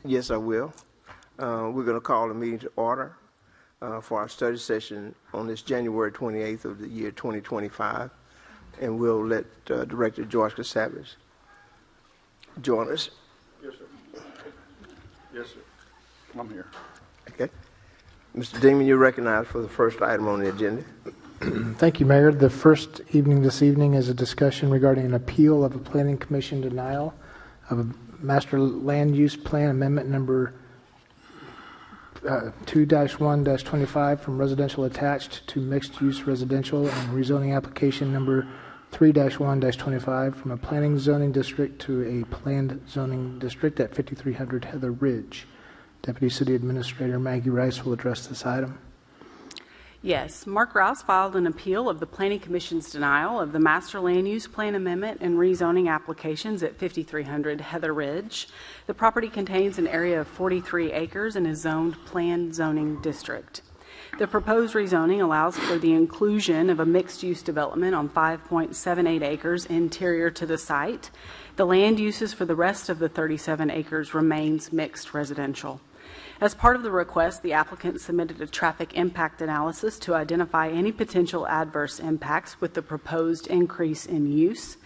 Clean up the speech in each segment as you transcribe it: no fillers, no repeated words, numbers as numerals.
Yes, I will. We're going to call the meeting to order for our study session on this January 28th of the year 2025, and we'll let Director George Casavis join us. Yes, sir. Yes, sir. I'm here. Okay. Mr. Demon, you're recognized for the first item on the agenda. Thank you, Mayor. The first evening this evening is a discussion regarding an appeal of a Planning Commission denial of a Master Land Use Plan Amendment number 2-1-25 from residential attached to mixed-use residential and rezoning application number 3-1-25 from a planning zoning district to a planned zoning district at 5300 Heather Ridge. Deputy City Administrator Maggie Rice will address this item. Yes, Mark Rouse filed an appeal of the Planning Commission's denial of the Master Land Use Plan Amendment and rezoning applications at 5300 Heather Ridge. The property contains an area of 43 acres and is zoned planned zoning district. The proposed rezoning allows for the inclusion of a mixed-use development on 5.78 acres interior to the site. The land uses for the rest of the 37 acres remains mixed residential. As part of the request, the applicant submitted a traffic impact analysis to identify any potential adverse impacts with the proposed increase in use.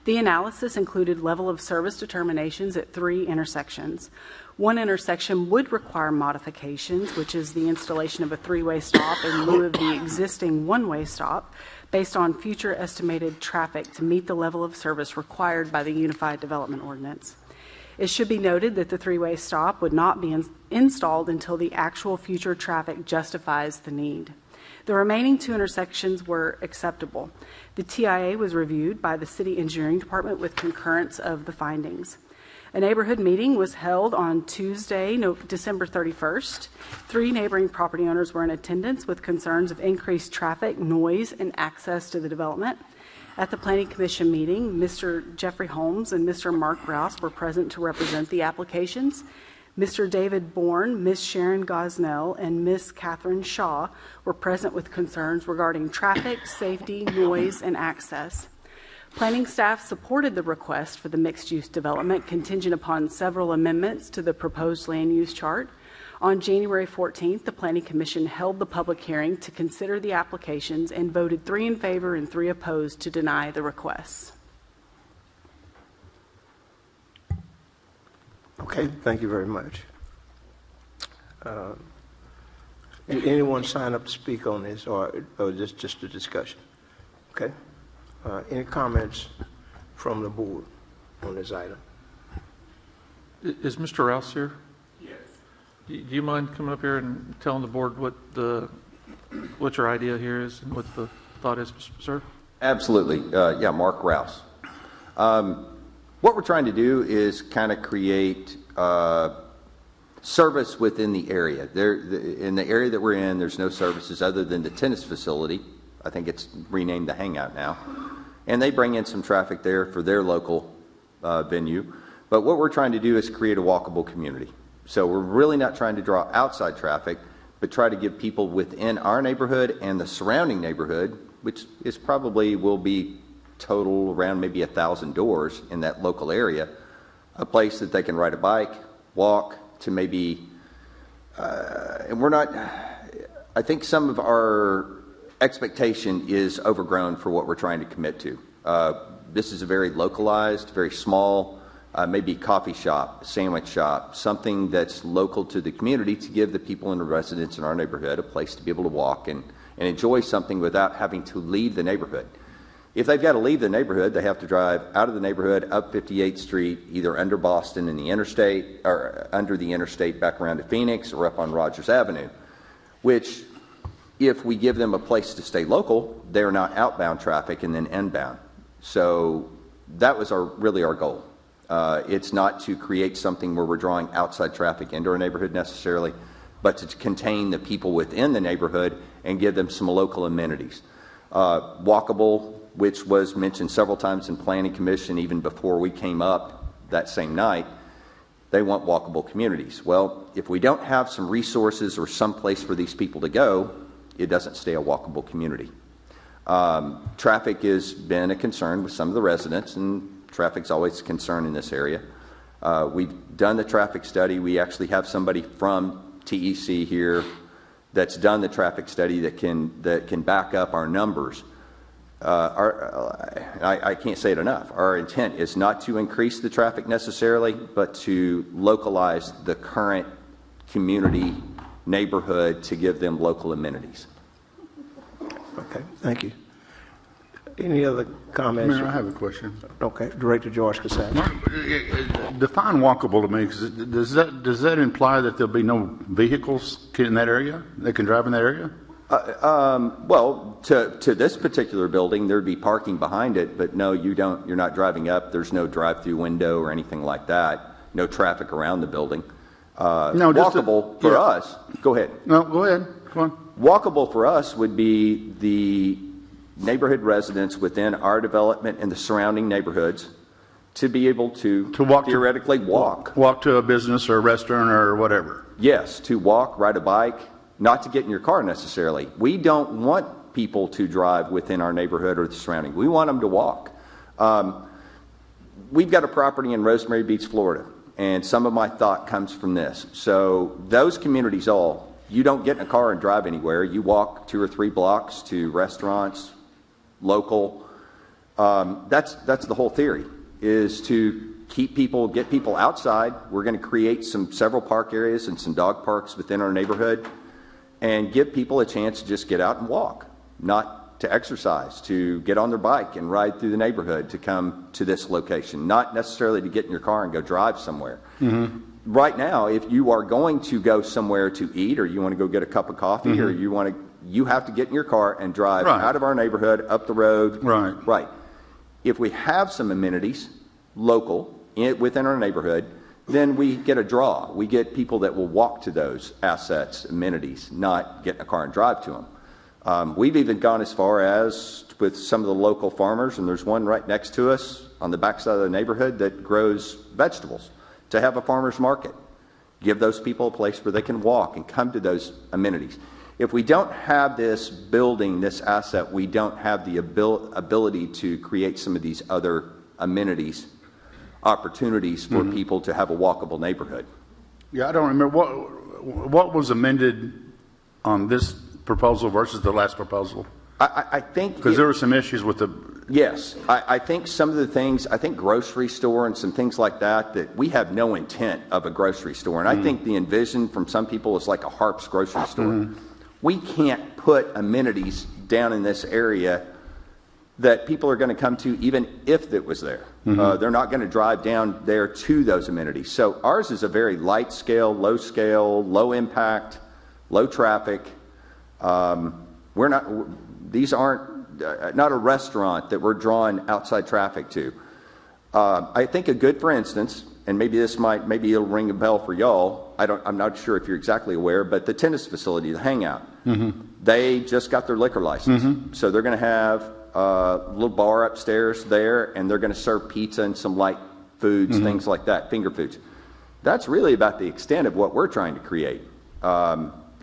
The analysis included level of service determinations at 3 intersections. One intersection would require modifications, which is the installation of a 3-way stop in lieu of the existing 1-way stop, based on future estimated traffic to meet the level of service required by the Unified Development Ordinance. It should be noted that the 3-way stop would not be installed until the actual future traffic justifies the need. The remaining 2 intersections were acceptable. The TIA was reviewed by the City Engineering Department with concurrence of the findings. A neighborhood meeting was held on Tuesday, December 31st. 3 neighboring property owners were in attendance with concerns of increased traffic, noise, and access to the development. At the Planning Commission meeting, Mr. Jeffrey Holmes and Mr. Mark Rouse were present to represent the applications. Mr. David Bourne, Ms. Sharon Gosnell, and Ms. Catherine Shaw were present with concerns regarding traffic, safety, noise, and access. Planning staff supported the request for the mixed-use development contingent upon several amendments to the proposed land use chart. On January 14th, the Planning Commission held the public hearing to consider the applications and voted 3 in favor and 3 opposed to deny the requests. Okay, thank you very much. Did anyone sign up to speak on this, or just a discussion? Okay. Any comments from the board on this item? Is Mr. Rouse here? Do you mind coming up here and telling the board what your idea here is and what the thought is, sir? Absolutely. Yeah, Mark Rouse. What we're trying to do is kind of create service within the area. In the area that we're in, there's no services other than the tennis facility. I think it's renamed the Hangout now. And they bring in some traffic there for their local venue. But what we're trying to do is create a walkable community. So we're really not trying to draw outside traffic, but try to give people within our neighborhood and the surrounding neighborhood, which is probably will be total around maybe 1,000 doors in that local area, a place that they can ride a bike, walk to maybe, and we're not, I think some of our expectation is overgrown for what we're trying to commit to. This is a very localized, very small, maybe coffee shop, sandwich shop, something that's local to the community to give the people and the residents in our neighborhood a place to be able to walk and enjoy something without having to leave the neighborhood. If they've got to leave the neighborhood, they have to drive out of the neighborhood up 58th Street, either under Boston in the interstate or under the interstate back around to Phoenix or up on Rogers Avenue, which if we give them a place to stay local, they're not outbound traffic and then inbound. So that was really our goal. It's not to create something where we're drawing outside traffic into our neighborhood necessarily, but to contain the people within the neighborhood and give them some local amenities. Walkable, which was mentioned several times in Planning Commission even before we came up that same night, they want walkable communities. Well, if we don't have some resources or some place for these people to go, it doesn't stay a walkable community. Traffic has been a concern with some of the residents, and Traffic's always a concern in this area. We've done the traffic study. We actually have somebody from TEC here that's done the traffic study that can back up our numbers. I can't say it enough. Our intent is not to increase the traffic necessarily, but to localize the current community neighborhood to give them local amenities. Okay, thank you. Any other comments? Mayor, I have a question. Okay, Director George Casale. Define walkable to me, 'cause does that imply that there'll be no vehicles in that area? They can drive in that area? Well, to this particular building, there'd be parking behind it, but no, you're not driving up. There's no drive-through window or anything like that. No traffic around the building. No, just walkable for us. Go ahead. No, go ahead. Come on. Walkable for us would be the neighborhood residents within our development and the surrounding neighborhoods to be able to walk theoretically walk. Walk to a business or a restaurant or whatever. Yes, to walk, ride a bike, not to get in your car necessarily. We don't want people to drive within our neighborhood or the surrounding. We want them to walk. We've got a property in Rosemary Beach, Florida, and some of my thought comes from this. So those communities you don't get in a car and drive anywhere. You walk 2 or 3 blocks to restaurants, local. That's the whole theory, is to get people outside. We're going to create several park areas and some dog parks within our neighborhood and give people a chance to just get out and walk, not to exercise, to get on their bike and ride through the neighborhood to come to this location, not necessarily to get in your car and go drive somewhere. Mm-hmm. Right now, if you are going to go somewhere to eat, or you want to go get a cup of coffee, mm-hmm. or you have to get in your car and drive out of our neighborhood, up the road. Right. If we have some amenities local within our neighborhood, then we get a draw. We get people that will walk to those assets, amenities, not get in a car and drive to them. We've even gone as far as with some of the local farmers, and there's one right next to us on the backside of the neighborhood that grows vegetables, to have a farmer's market. Give those people a place where they can walk and come to those amenities. If we don't have this building, this asset, we don't have the ability to create some of these other amenities, opportunities for mm-hmm. people to have a walkable neighborhood. Yeah, I don't remember what was amended on this proposal versus the last proposal. I think because there were some issues with the. Yes, I think some of the things, grocery store and some things like that we have no intent of a grocery store. And I think the envision from some people is like a Harps grocery store. Mm-hmm. We can't put amenities down in this area that people are going to come to even if it was there. Mm-hmm. They're not going to drive down there to those amenities. So ours is a very light scale, low impact, low traffic. These aren't not a restaurant that we're drawing outside traffic to. I think a good, for instance, and maybe it'll ring a bell for y'all. I'm not sure if you're exactly aware, but the tennis facility, the Hangout, mm-hmm. they just got their liquor license. Mm-hmm. So they're going to have a little bar upstairs there, and they're going to serve pizza and some light foods, mm-hmm. things like that, finger foods. That's really about the extent of what we're trying to create.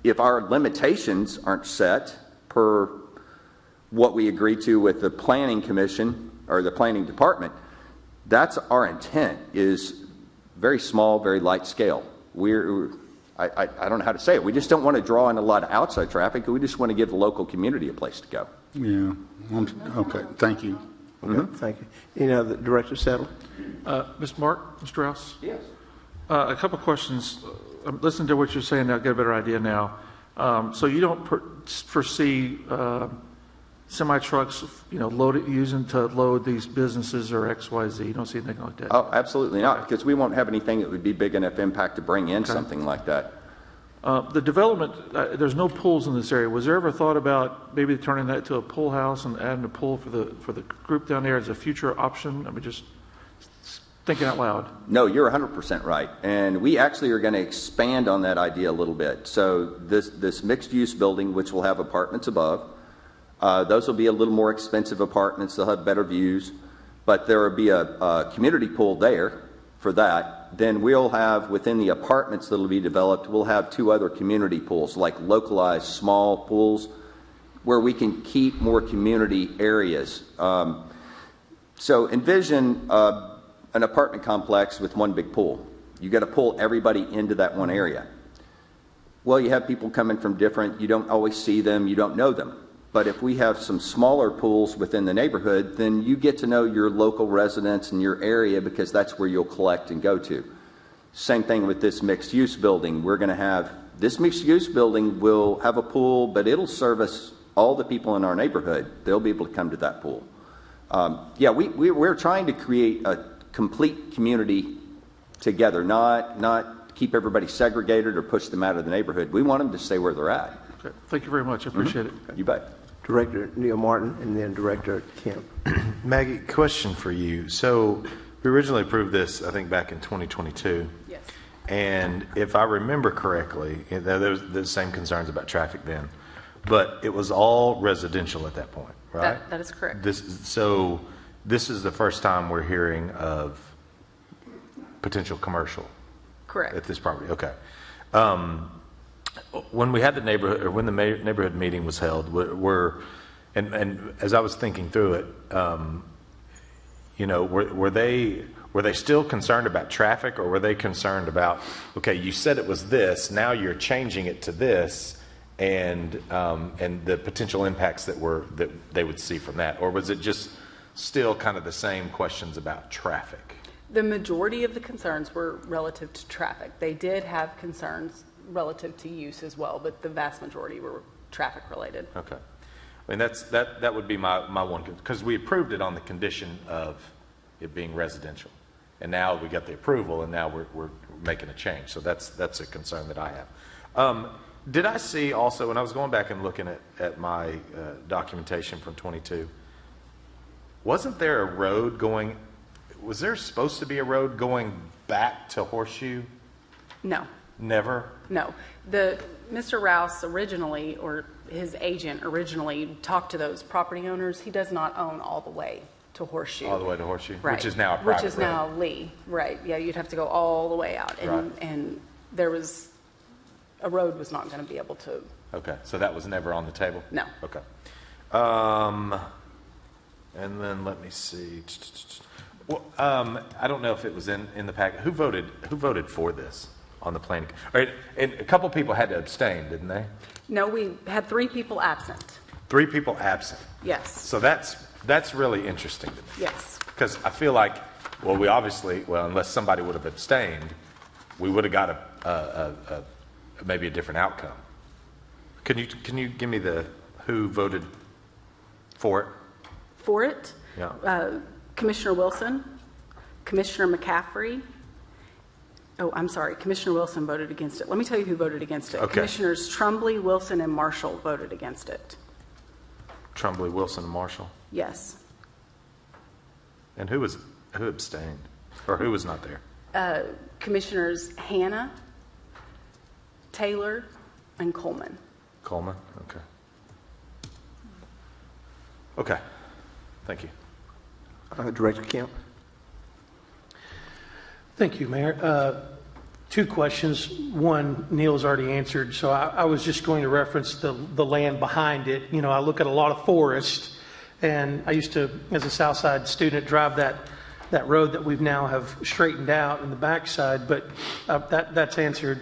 If our limitations aren't set per what we agree to with the Planning Commission or the Planning Department, that's our intent, is very small, very light scale. I don't know how to say it. We just don't want to draw in a lot of outside traffic. We just want to give the local community a place to go. Yeah. Okay. Thank you. Okay. Mm-hmm. Thank you. Any other, Director Settle? Mr. Rouse? Yes. A couple of questions. I'm listening to what you're saying now, get a better idea now. So you don't foresee semi-trucks, using to load these businesses or XYZ? You don't see anything like that? Oh, absolutely not, because we won't have anything that would be big enough impact to bring in something like that. The development, there's no pools in this area. Was there ever thought about maybe turning that to a pool house and adding a pool for the group down there as a future option? I mean, just thinking out loud. No, you're 100% right. And we actually are going to expand on that idea a little bit. So this mixed-use building, which will have apartments above, those will be a little more expensive apartments. They'll have better views. But there will be a community pool there for that. Then we'll have, within the apartments that will be developed, we'll have 2 other community pools, like localized small pools, where we can keep more community areas. So envision an apartment complex with one big pool. You got to pull everybody into that one area. Well, you have people coming from different, you don't always see them, you don't know them. But if we have some smaller pools within the neighborhood, then you get to know your local residents in your area because that's where you'll collect and go to. Same thing with this mixed-use building. We're going to have, this mixed-use building will have a pool, but it'll service all the people in our neighborhood. They'll be able to come to that pool. We're trying to create a complete community together, not keep everybody segregated or push them out of the neighborhood. We want them to stay where they're at. Okay. Thank you very much. I appreciate it. You bet. Director Neil Martin, and then Director Kemp. Maggie, question for you. So we originally approved this, I think, back in 2022. Yes. And if I remember correctly, there was the same concerns about traffic then, but it was all residential at that point, right? That is correct. This is the first time we're hearing of potential commercial Correct. at this property. Okay. When we had the neighborhood, or when the neighborhood meeting was held, and as I was thinking through it, were they still concerned about traffic, or were they concerned about, okay, you said it was this, now you're changing it to this, and the potential impacts that they would see from that, or was it just still kind of the same questions about traffic? The majority of the concerns were relative to traffic. They did have concerns relative to use as well, but the vast majority were traffic related. Okay. I mean, that would be my one, because we approved it on the condition of it being residential. And now we got the approval, and now we're making a change. So that's a concern that I have. Did I see also, when I was going back and looking at my documentation from 22, wasn't there a road going, was there supposed to be a road going back to Horseshoe? No. Never? No. Mr. Rouse originally, or his agent originally, talked to those property owners. He does not own all the way to Horseshoe. All the way to Horseshoe? Right. Which is now a private Which is road. now Lee. Right. Yeah, you'd have to go all the way out. And, Right. and there was, a road was not going to be able to. Okay, so that was never on the table? No. Okay. And then let me see. Well, I don't know if it was in the packet. Who voted for this on the planning? All right, and a couple people had to abstain, didn't they? No, we had 3 people absent. 3 people absent. Yes. So that's really interesting to me. Yes. Because I feel like, unless somebody would have abstained, we would have got a maybe a different outcome. Can you give me who voted for it? For it, Yeah. Commissioner Wilson, Commissioner McCaffrey. Oh, I'm sorry. Commissioner Wilson voted against it. Let me tell you who voted against it. Okay. Commissioners Trumbull, Wilson, and Marshall voted against it. Trumbull, Wilson, and Marshall. Yes. And who abstained? Or who was not there? Commissioners Hannah, Taylor, and Coleman. Coleman? Okay. Okay. Thank you. Director Kemp. Thank you, Mayor. 2 questions. One, Neil's already answered, so I was just going to reference the land behind it. You know, I look at a lot of forest, and I used to, as a Southside student, drive that road that we've now have straightened out in the backside, but that's answered.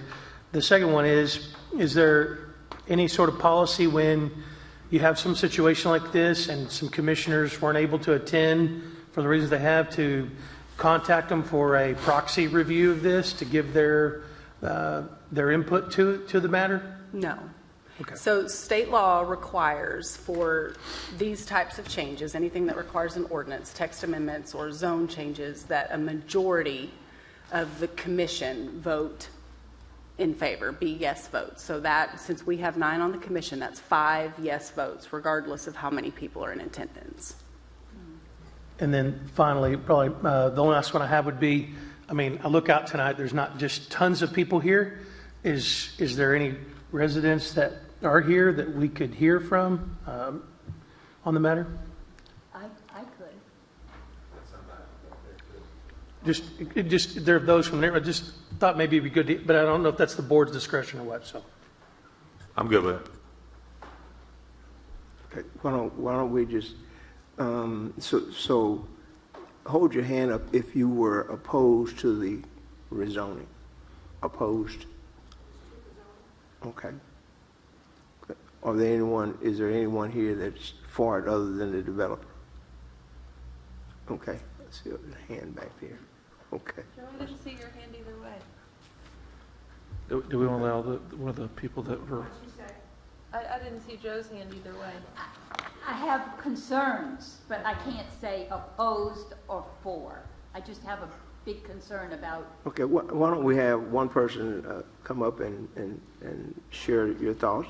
The second one is there any sort of policy when you have some situation like this and some commissioners weren't able to attend for the reasons they have, to contact them for a proxy review of this to give their input to the matter? No. Okay. So state law requires for these types of changes, anything that requires an ordinance, text amendments, or zone changes, that a majority of the commission vote in favor, be yes votes. So that, since we have 9 on the commission, that's 5 yes votes, regardless of how many people are in attendance. And then finally, probably the last one I have would be, I mean, I look out tonight, there's not just tons of people here. Is there any residents that are here that we could hear from on the matter? I could. Just there are those from there. I just thought maybe it'd be good, but I don't know if that's the board's discretion or what. So I'm good with it. Okay, why don't we just, so hold your hand up if you were opposed to the rezoning. Opposed? Okay. Is there anyone here that's for it other than the developer? Okay, let's see the hand back there. Okay. I didn't see your hand either way. Do we want to allow one of the people that were, I didn't see Joe's hand either way. I have concerns, but I can't say opposed or for. I just have a big concern about. Okay, why don't we have one person come up and share your thoughts?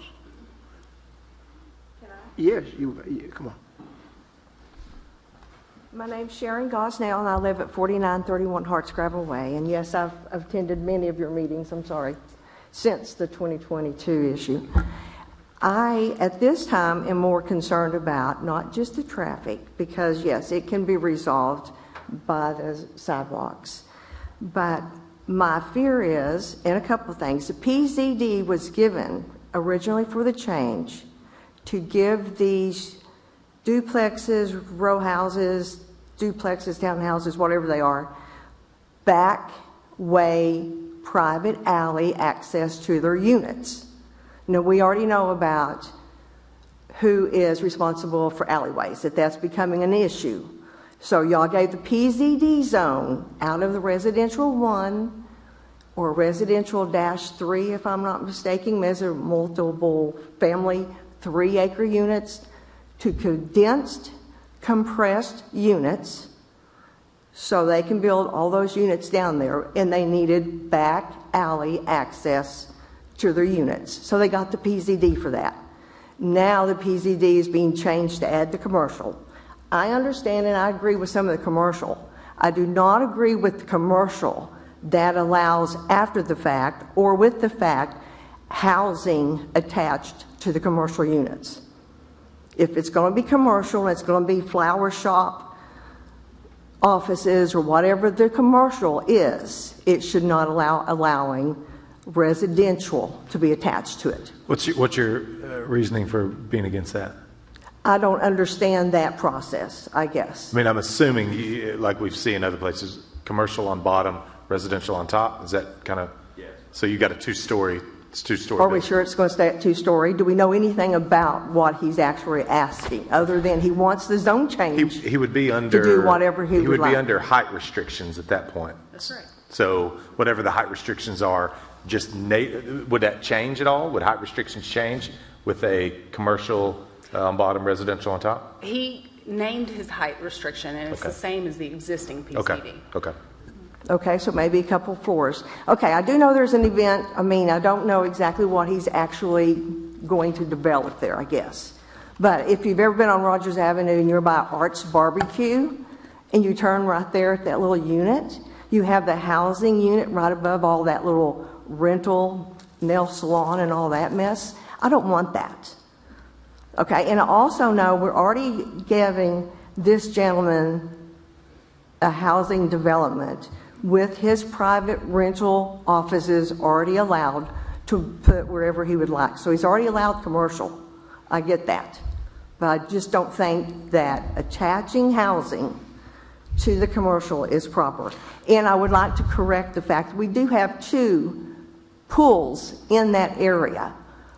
Can I? Yes, come on. My name's Sharon Gosnell, and I live at 4931 Hartscrabble Way. And yes, I've attended many of your meetings, I'm sorry, since the 2022 issue. I, at this time, am more concerned about not just the traffic, because yes, it can be resolved by the sidewalks. But my fear is, in a couple of things, the PZD was given originally for the change to give these duplexes, row houses, duplexes, townhouses, whatever they are, back way, private alley access to their units. Now, we already know about who is responsible for alleyways, that's becoming an issue. So y'all gave the PZD zone out of the residential 1 or residential -3, if I'm not mistaken, measure multiple family 3-acre units to condensed, compressed units, so they can build all those units down there, and they needed back alley access to their units. So they got the PZD for that. Now the PZD is being changed to add the commercial. I understand and I agree with some of the commercial. I do not agree with the commercial that allows after the fact or with the fact housing attached to the commercial units. If it's going to be commercial, it's going to be flower shop, offices, or whatever the commercial is, it should not allowing residential to be attached to it. What's your reasoning for being against that? I don't understand that process, I guess. I mean, I'm assuming, like we've seen in other places, commercial on bottom, residential on top. Is that kind of? Yes. So you got a two-story. It's two-story. Are we sure it's going to stay at 2-story? Do we know anything about what he's actually asking, other than he wants the zone change? He would be under to do whatever he would like. Be under height restrictions at that point. That's right. So whatever the height restrictions are, would that change at all? Would height restrictions change with a commercial on bottom, residential on top? He named his height restriction, and it's the same as the existing PCD. Okay. Okay, so maybe a couple floors. Okay, I do know there's an event. I mean, I don't know exactly what he's actually going to develop there, I guess. But if you've ever been on Rogers Avenue and you're by Arts Barbecue, and you turn right there at that little unit, you have the housing unit right above all that little rental, nail salon, and all that mess. I don't want that. Okay, and I also know we're already giving this gentleman a housing development with his private rental offices already allowed to put wherever he would like. So he's already allowed commercial. I get that. But I just don't think that attaching housing to the commercial is proper. And I would like to correct the fact that we do have 2 pools in that area.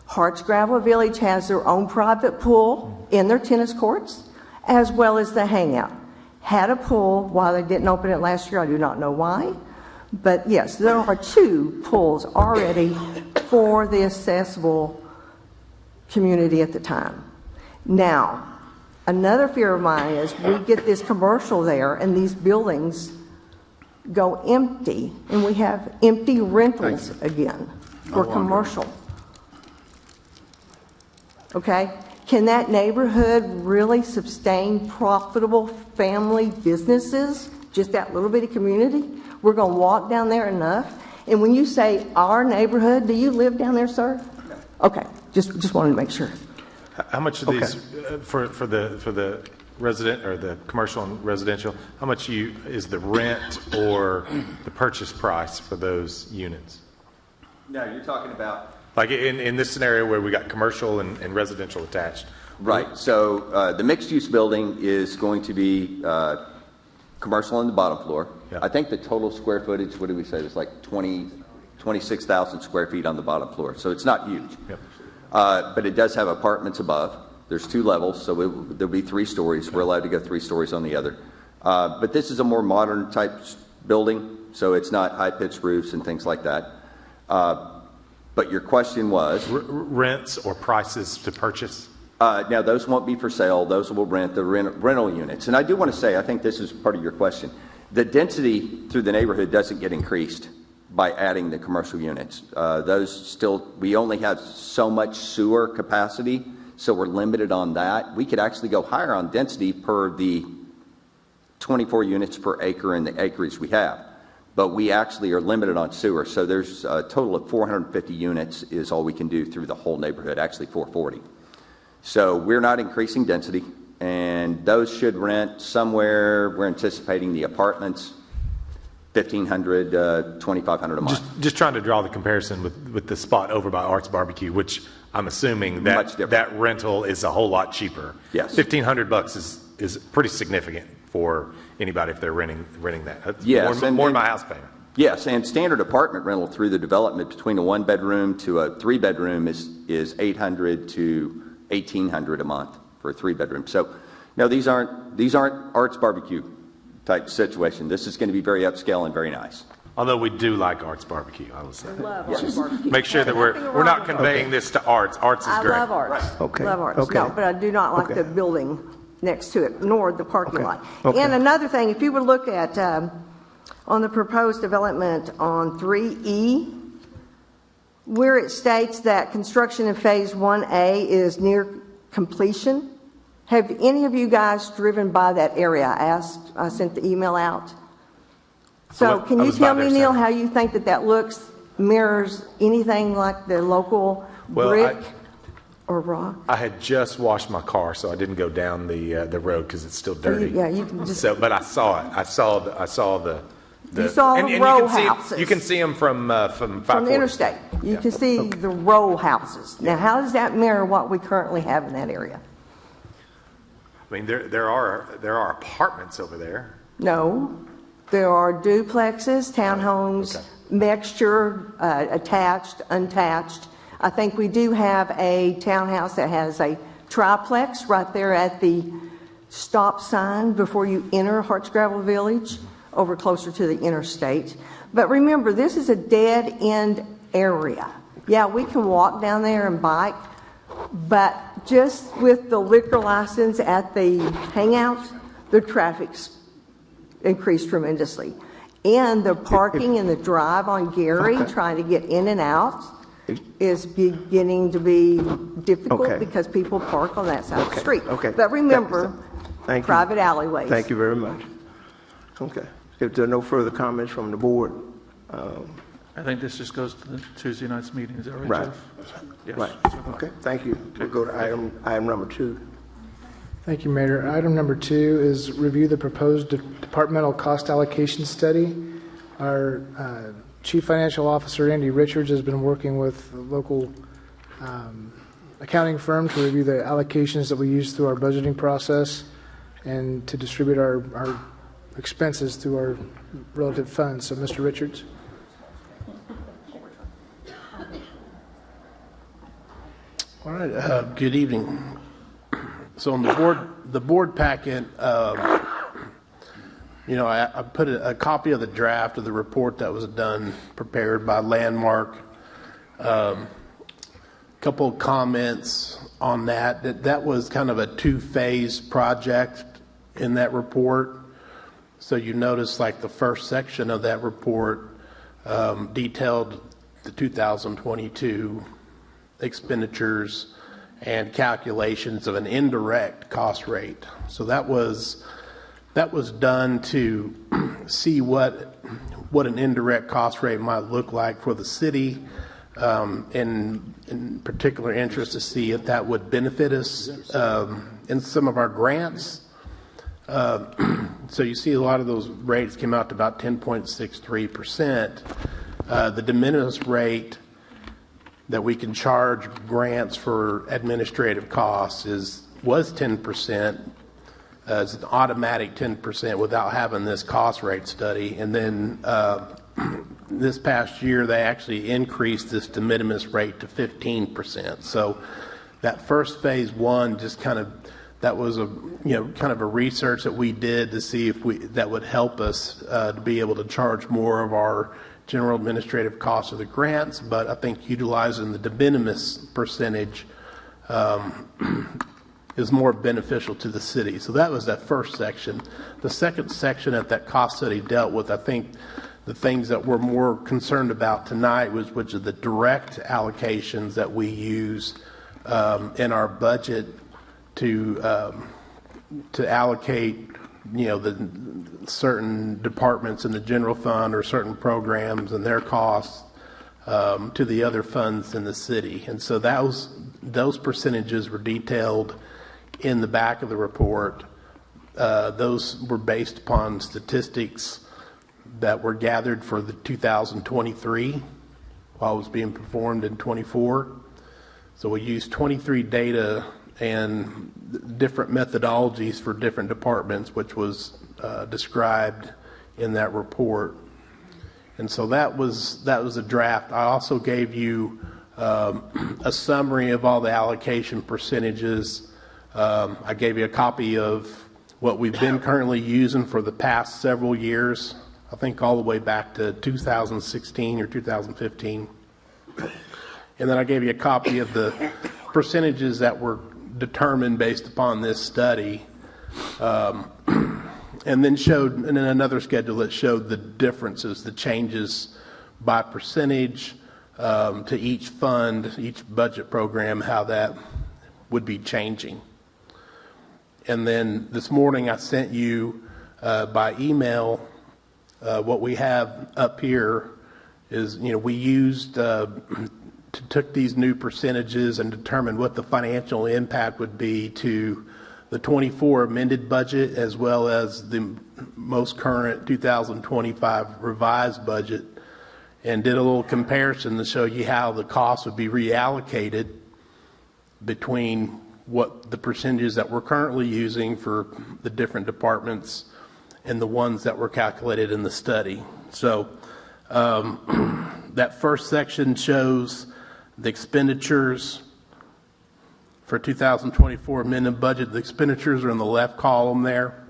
Hartscrabble Village has their own private pool in their tennis courts, as well as the Hangout. Had a pool. Why they didn't open it last year, I do not know why. But yes, there are 2 pools already for the accessible community at the time. Now, another fear of mine is we get this commercial there and these buildings go empty, and we have empty rentals again for commercial. Okay? Can that neighborhood really sustain profitable family businesses? Just that little bitty community? We're going to walk down there enough? And when you say our neighborhood, do you live down there, sir? No. Okay. Just wanted to make sure. How much of these for the resident or the commercial and residential? How much is the rent or the purchase price for those units? No, you're talking about. Like in this scenario where we got commercial and residential attached. Right. So the mixed-use building is going to be commercial on the bottom floor. Yeah. I think the total square footage, what did we say, it's like 26,000 square feet on the bottom floor, so it's not huge. Yep. But it does have apartments above. There's 2 levels, so there'll be 3 stories. We're allowed to go 3 stories on the other. But this is a more modern type building, so it's not high-pitched roofs and things like that. But your question was? Rents or prices to purchase? Now, those won't be for sale. Those will rent the rental units. And I do want to say, I think this is part of your question. The density through the neighborhood doesn't get increased by adding the commercial units. We only have so much sewer capacity, so we're limited on that. We could actually go higher on density per the 24 units per acre in the acreage we have. But we actually are limited on sewer, so there's a total of 450 units is all we can do through the whole neighborhood, actually 440. So we're not increasing density, and those should rent somewhere, we're anticipating the apartments, $1,500, $2,500 a month. Just trying to draw the comparison with the spot over by Arts Barbecue, which I'm assuming that rental is a whole lot cheaper. Yes. $1,500 is pretty significant for anybody if they're renting that. That's Yes, more than my house payment. Yes, and standard apartment rental through the development between a 1-bedroom to a 3-bedroom is $800 to $1,800 a month for a 3-bedroom. So, no, these aren't Arts Barbecue type situation. This is going to be very upscale and very nice. Although we do like Arts Barbecue, I will say. Love Arts Barbecue. Make sure that we're not conveying this to Arts. Arts is great. I love Arts. Okay. Love Arts. Okay. No, but I do not like Okay. the building next to it, nor the parking lot. Okay. And another thing, if you would look at on the proposed development on 3E, where it states that construction in Phase 1A is near completion, have any of you guys driven by that area? I sent the email out. So can you tell me, Neil, how you think that looks, mirrors anything like the local brick or rock? I had just washed my car, so I didn't go down the road because it's still dirty. You can just. So, but I saw it. I saw the. You saw the row houses. You can see them from 540. From the interstate. You can see the row houses. Now, how does that mirror what we currently have in that area? I mean, there are apartments over there. No. There are duplexes, townhomes, Okay. mixture, attached, unattached. I think we do have a townhouse that has a triplex right there at the stop sign before you enter Hartscrabble Village, over closer to the interstate. But remember, this is a dead-end area. Yeah, we can walk down there and bike, but just with the liquor license at the hangout, the traffic's increased tremendously. And the parking and the drive on Gary, trying to get in and out, is beginning to be difficult Okay. because people park on that side of the Okay, street. okay. But remember, Thank you. private alleyways. Thank you very much. Okay. If there are no further comments from the board, I think this just goes to the Tuesday night's meeting. Is that right, Right. Jeff? Yes. right, okay, thank you. We'll go to item number 2. Thank you, Mayor. Item number 2 is review the proposed departmental cost allocation study. Our Chief Financial Officer, Andy Richards, has been working with the local accounting firm to review the allocations that we use through our budgeting process and to distribute our expenses through our relative funds. So, Mr. Richards. All right, good evening. So on the board packet, I put a copy of the draft of the report that was prepared by Landmark. Couple of comments on that. That was kind of a 2-phase project in that report. So you notice like the first section of that report detailed the 2022 expenditures and calculations of an indirect cost rate. So that was done to see what an indirect cost rate might look like for the city, in particular interest to see if that would benefit us in some of our grants. So you see a lot of those rates came out to about 10.63%. The de minimis rate that we can charge grants for administrative costs was 10%. as an automatic 10% without having this cost rate study. And then this past year, they actually increased this de minimis rate to 15%. So that first phase one just kind of, that was a, kind of a research that we did to see if that would help us to be able to charge more of our general administrative costs of the grants. But I think utilizing the de minimis percentage is more beneficial to the city. So that was that first section. The second section that cost study dealt with, I think the things that we're more concerned about tonight which are the direct allocations that we use in our budget to allocate, the certain departments in the general fund or certain programs and their costs to the other funds in the city. And so those percentages were detailed in the back of the report. Those were based upon statistics that were gathered for the 2023 while it was being performed in 24. So we used 23 data and different methodologies for different departments, which was described in that report. And so that was a draft. I also gave you a summary of all the allocation percentages. I gave you a copy of what we've been currently using for the past several years, I think all the way back to 2016 or 2015. And then I gave you a copy of the percentages that were determined based upon this study, and then another schedule that showed the differences, the changes by percentage to each fund, each budget program, how that would be changing. And then this morning I sent you by email what we have up here is, we used took these new percentages and determined what the financial impact would be to the 24 amended budget as well as the most current 2025 revised budget, and did a little comparison to show you how the costs would be reallocated between what the percentages that we're currently using for the different departments and the ones that were calculated in the study. So that first section shows the expenditures for 2024 amended budget. The expenditures are in the left column there.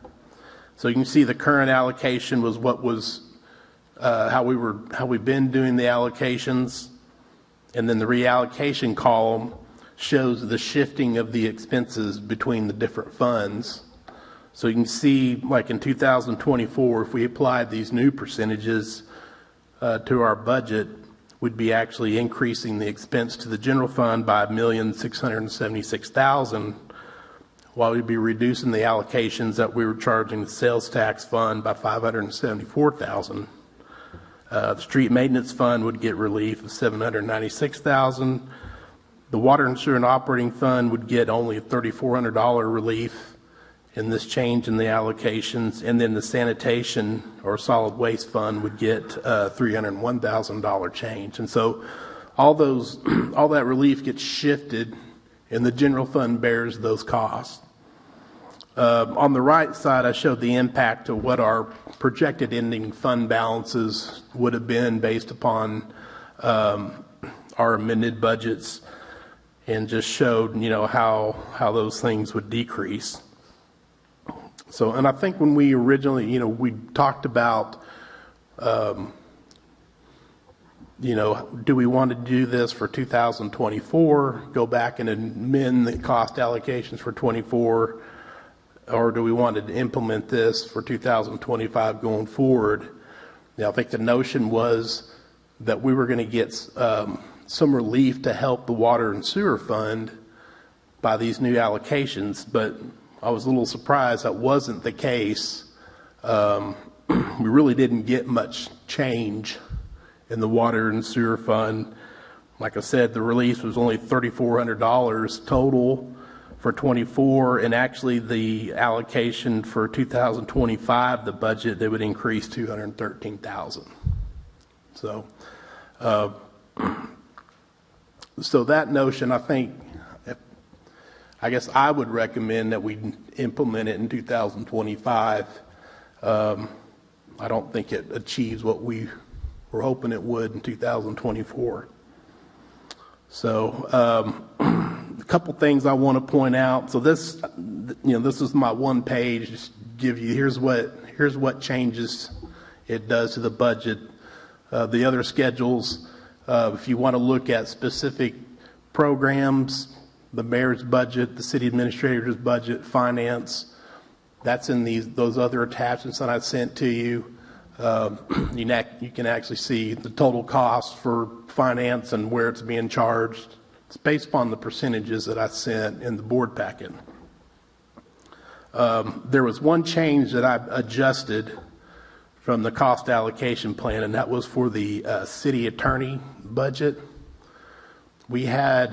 So you can see the current allocation was what was how we've been doing the allocations, and then the reallocation column shows the shifting of the expenses between the different funds. So you can see, like in 2024, if we applied these new percentages to our budget, we'd be actually increasing the expense to the general fund by $1,676,000, while we'd be reducing the allocations that we were charging the sales tax fund by $574,000. The street maintenance fund would get relief of $796,000. The water and sewer and operating fund would get only a $3,400 relief in this change in the allocations, and then the sanitation or solid waste fund would get a $301,000 change. And so all that relief gets shifted, and the general fund bears those costs. On the right side, I showed the impact of what our projected ending fund balances would have been based upon our amended budgets, and just showed, how those things would decrease. So, and I think when we originally, we talked about, do we want to do this for 2024, go back and amend the cost allocations for 24, or do we want to implement this for 2025 going forward? I think the notion was that we were going to get some relief to help the water and sewer fund by these new allocations, but I was a little surprised that wasn't the case. We really didn't get much change in the water and sewer fund. Like I said, the release was only $3,400 total for 24, and actually the allocation for 2025, the budget, they would increase $213,000. So, so that notion, I think I guess I would recommend that we implement it in 2025. I don't think it achieves what we were hoping it would in 2024. So a couple things I want to point out. So this, this is my one page. Just give you here's what changes it does to the budget. The other schedules, if you want to look at specific programs, the mayor's budget, the city administrator's budget, finance, that's in those other attachments that I sent to you. You can actually see the total cost for finance and where it's being charged. It's based upon the percentages that I sent in the board packet. There was one change that I adjusted from the cost allocation plan, and that was for the city attorney budget. We had,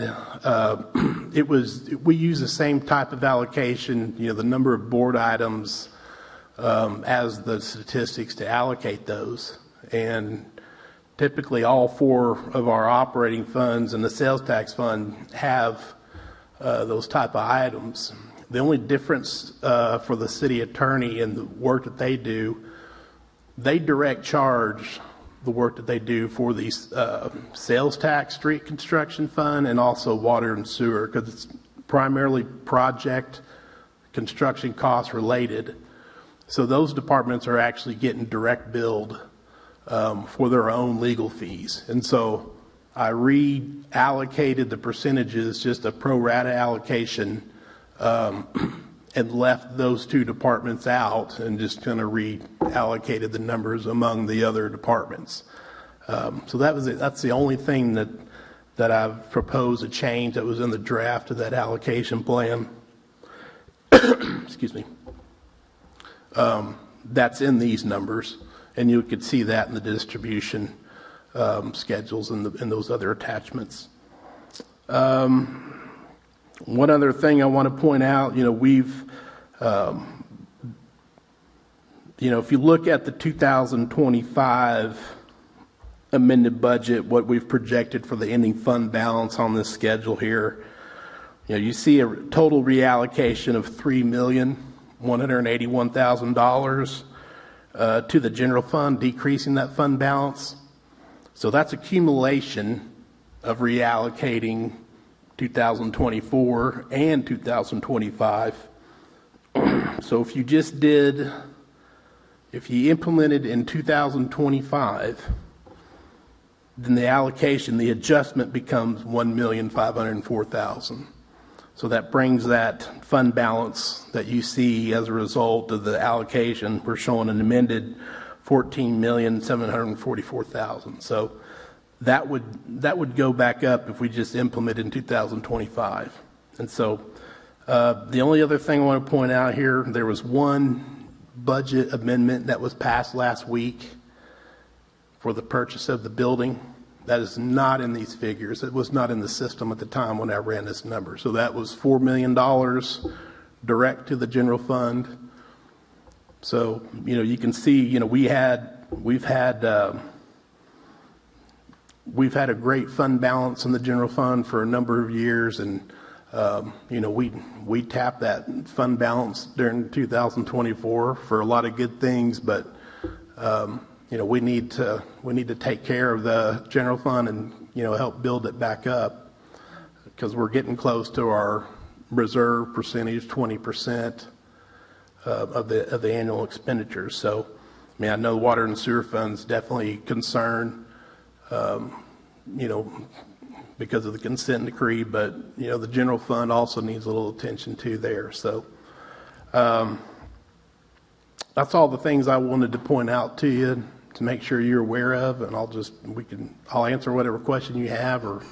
we use the same type of allocation, the number of board items as the statistics to allocate those. And typically all 4 of our operating funds and the sales tax fund have those type of items. The only difference for the city attorney and the work that they do, they direct charge the work that they do for the sales tax street construction fund and also water and sewer, because it's primarily project construction cost related. So those departments are actually getting direct billed for their own legal fees. And so I reallocated the percentages, just a pro rata allocation, and left those 2 departments out and just kind of reallocated the numbers among the other departments. So that was it. That's the only thing that I've proposed a change that was in the draft of that allocation plan. Excuse me. That's in these numbers, and you could see that in the distribution schedules and those other attachments. One other thing I want to point out, we've, if you look at the 2025 amended budget, what we've projected for the ending fund balance on this schedule here, you see a total reallocation of $3,181,000 to the general fund, decreasing that fund balance. So that's accumulation of reallocating 2024 and 2025. So if you implemented in 2025, then the allocation, the adjustment becomes $1,504,000. So that brings that fund balance that you see as a result of the allocation. We're showing an amended $14,744,000. So that would go back up if we just implement in 2025. And so the only other thing I want to point out here, there was one budget amendment that was passed last week for the purchase of the building. That is not in these figures. It was not in the system at the time when I ran this number. So that was $4 million direct to the general fund. So, you can see, we've had a great fund balance in the general fund for a number of years, and we tapped that fund balance during 2024 for a lot of good things, but we need to take care of the general fund and help build it back up, because we're getting close to our reserve percentage, 20% of the annual expenditures. So, I know the water and sewer fund's definitely concerned, because of the consent decree, but the general fund also needs a little attention too there. So that's all the things I wanted to point out to you to make sure you're aware of, and I'll answer whatever question you have or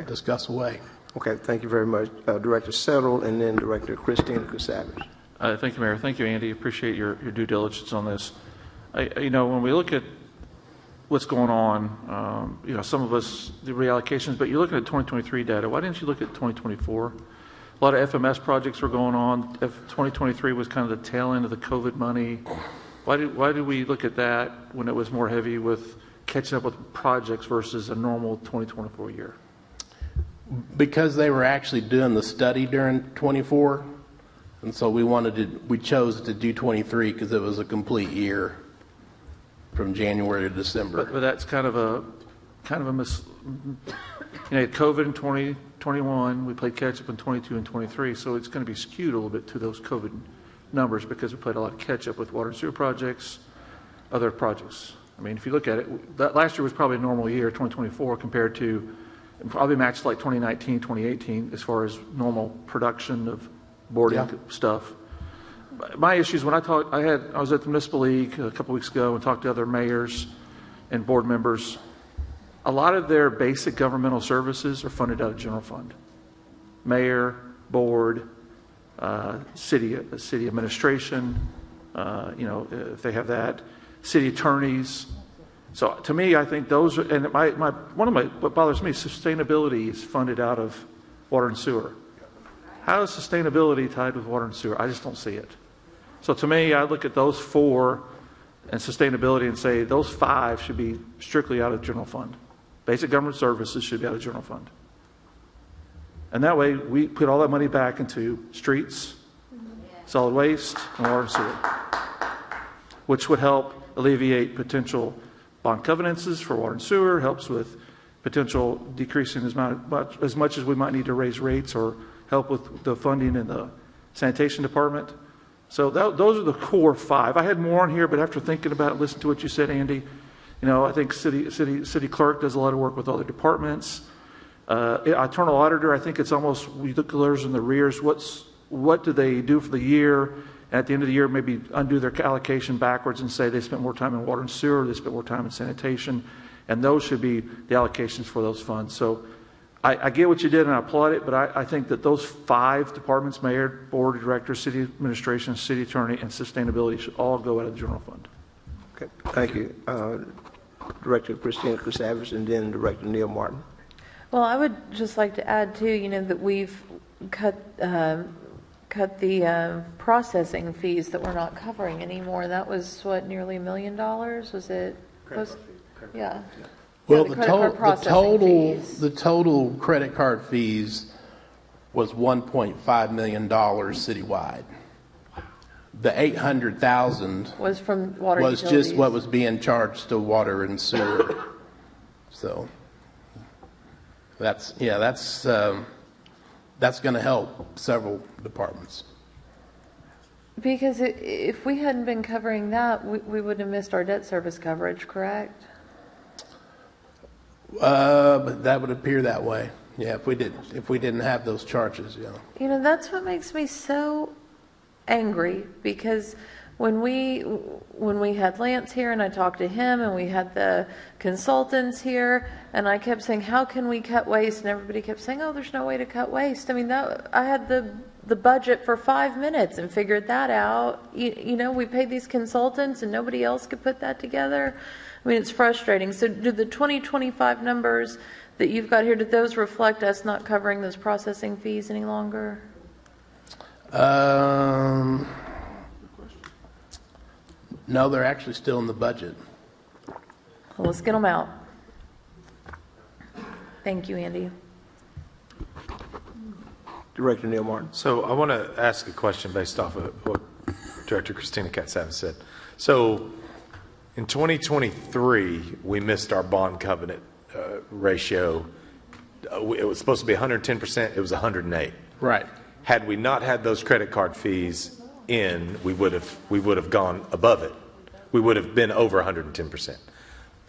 discuss away. Okay, thank you very much. Director Settle, and then Director Christina Kusavich. Thank you, Mayor. Thank you, Andy. Appreciate your due diligence on this. When we look at what's going on, some of us, the reallocations, but you're looking at 2023 data. Why didn't you look at 2024? A lot of FMS projects were going on. 2023 was kind of the tail end of the COVID money. Why did we look at that when it was more heavy with catching up with projects versus a normal 2024 year? Because they were actually doing the study during 24, and so we chose to do 23 because it was a complete year from January to December. But that's kind of a COVID in 2021, we played catch up in 22 and 23, so it's going to be skewed a little bit to those COVID numbers because we played a lot of catch up with water and sewer projects, other projects. I mean, if you look at it, that last year was probably a normal year, 2024, compared to probably matched like 2019, 2018 as far as normal production of boarding stuff. My issue is when I was at the Municipal League a couple weeks ago and talked to other mayors and board members. A lot of their basic governmental services are funded out of general fund. Mayor, board, city administration, if they have that, city attorneys. So to me, I think those are, and what bothers me is sustainability is funded out of water and sewer. How is sustainability tied with water and sewer? I just don't see it. So to me, I look at those four and sustainability and say those five should be strictly out of general fund. Basic government services should be out of general fund. And that way, we put all that money back into streets, solid waste, and water and sewer, which would help alleviate potential bond covenances for water and sewer, helps with potential decreasing as much as we might need to raise rates or help with the funding in the sanitation department. So those are the core five. I had more on here, but after thinking about it, listening to what you said, Andy, I think city clerk does a lot of work with other departments. Internal auditor, I think it's almost, we look at those in the rears. What do they do for the year? And at the end of the year, maybe undo their allocation backwards and say they spent more time in water and sewer, they spent more time in sanitation, and those should be the allocations for those funds. So I get what you did and I applaud it, but I think that those five departments, mayor, board of directors, city administration, city attorney, and sustainability should all go out of the general fund. Okay, thank you. Director Christina Crisavage and then Director Neil Martin. Well, I would just like to add too, that we've cut the processing fees that we're not covering anymore. That was nearly $1 million, was it? Yeah. Well, Yeah, the total credit card fees was $1.5 million citywide. The $800,000 was from water was utilities. just what was being charged to water and sewer. So that's going to help several departments. Because if we hadn't been covering that, we would have missed our debt service coverage, correct? But that would appear that way. Yeah, if we didn't have those charges, yeah. That's what makes me so angry, because when we had Lance here and I talked to him and we had the consultants here and I kept saying, how can we cut waste? And everybody kept saying, oh, there's no way to cut waste. I mean, I had the budget for 5 minutes and figured that out. We paid these consultants and nobody else could put that together. I mean, it's frustrating. So do the 2025 numbers that you've got here, did those reflect us not covering those processing fees any longer? No, they're actually still in the budget. Well, let's get them out. Thank you, Andy. Director Neil Martin. So I want to ask a question based off of what Director Christina Crisavage said. So in 2023, we missed our bond covenant ratio. It was supposed to be 110%. It was 108. Right. Had we not had those credit card fees in, we would have gone above it. We would have been over 110%.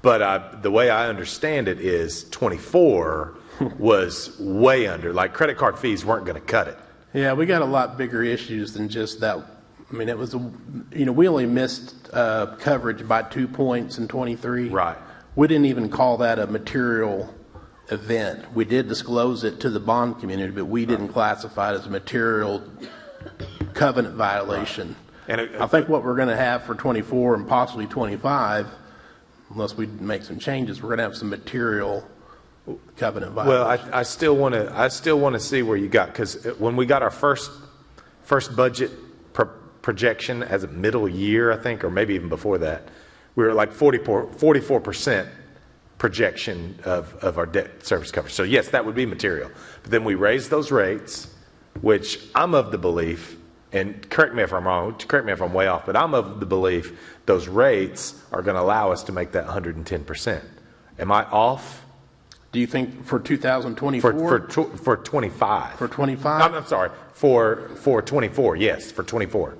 But the way I understand it is 24 was way under. Like credit card fees weren't going to cut it. Yeah, we got a lot bigger issues than just that. I mean, it was we only missed coverage by 2 points in 23. Right. We didn't even call that a material event. We did disclose it to the bond community, but we didn't classify it as a material covenant violation. And I think what we're going to have for 24 and possibly 25, unless we make some changes, we're going to have some material covenant violations. Well, I still want to see where you got, because when we got our first budget projection as a middle year, I think, or maybe even before that, we were like 44% projection of our debt service coverage. So yes, that would be material. But then we raise those rates, which I'm of the belief, and correct me if I'm wrong, correct me if I'm way off, but I'm of the belief those rates are going to allow us to make that 110%. Am I off? Do you think for 2024? For 25. For 25? I'm sorry, for 24, yes, for 24.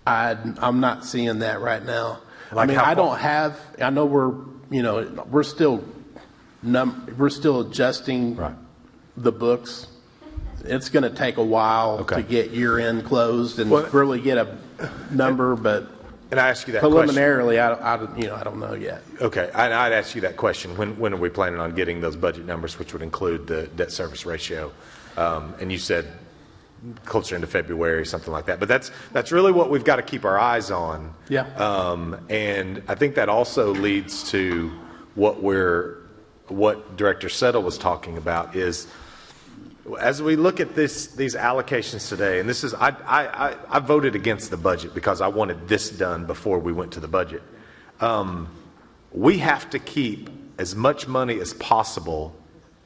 I'm not seeing that right now. Like I mean, how I don't far? have, I know we're still adjusting Right. the books. It's going to take a while Okay. to get year-end closed and Well, really get a number, but And I ask you that question. preliminarily, I don't know yet. Okay, I'd ask you that question. When are we planning on getting those budget numbers, which would include the debt service ratio? And you said closer into February, something like that. But that's really what we've got to keep our eyes on. Yeah. And I think that also leads to what Director Settle was talking about is, as we look at these allocations today, and this is, I voted against the budget because I wanted this done before we went to the budget. We have to keep as much money as possible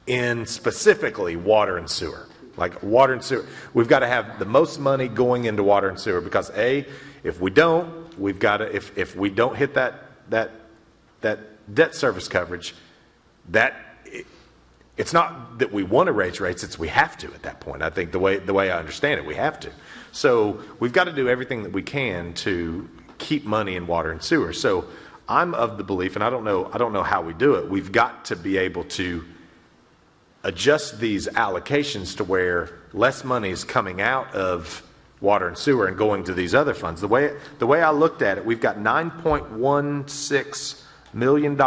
in specifically water and sewer. Like water and sewer, we've got to have the most money going into water and sewer because if we don't, we've got to, if we don't hit that debt service coverage, it's not that we want to raise rates, it's we have to at that point. I think the way I understand it, we have to. So we've got to do everything that we can to keep money in water and sewer. So I'm of the belief, and I don't know how we do it, we've got to be able to adjust these allocations to where less money is coming out of water and sewer and going to these other funds. The way I looked at it, we've got $9.16 million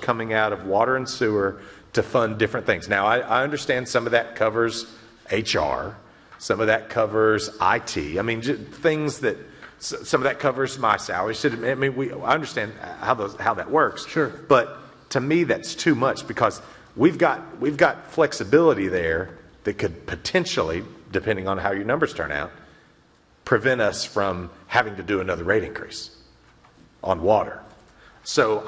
coming out of water and sewer to fund different things. Now, I understand some of that covers HR, some of that covers IT. I mean, things that, some of that covers my salary. I mean, I understand how that works. Sure. But to me, that's too much because we've got flexibility there that could potentially, depending on how your numbers turn out, prevent us from having to do another rate increase on water. So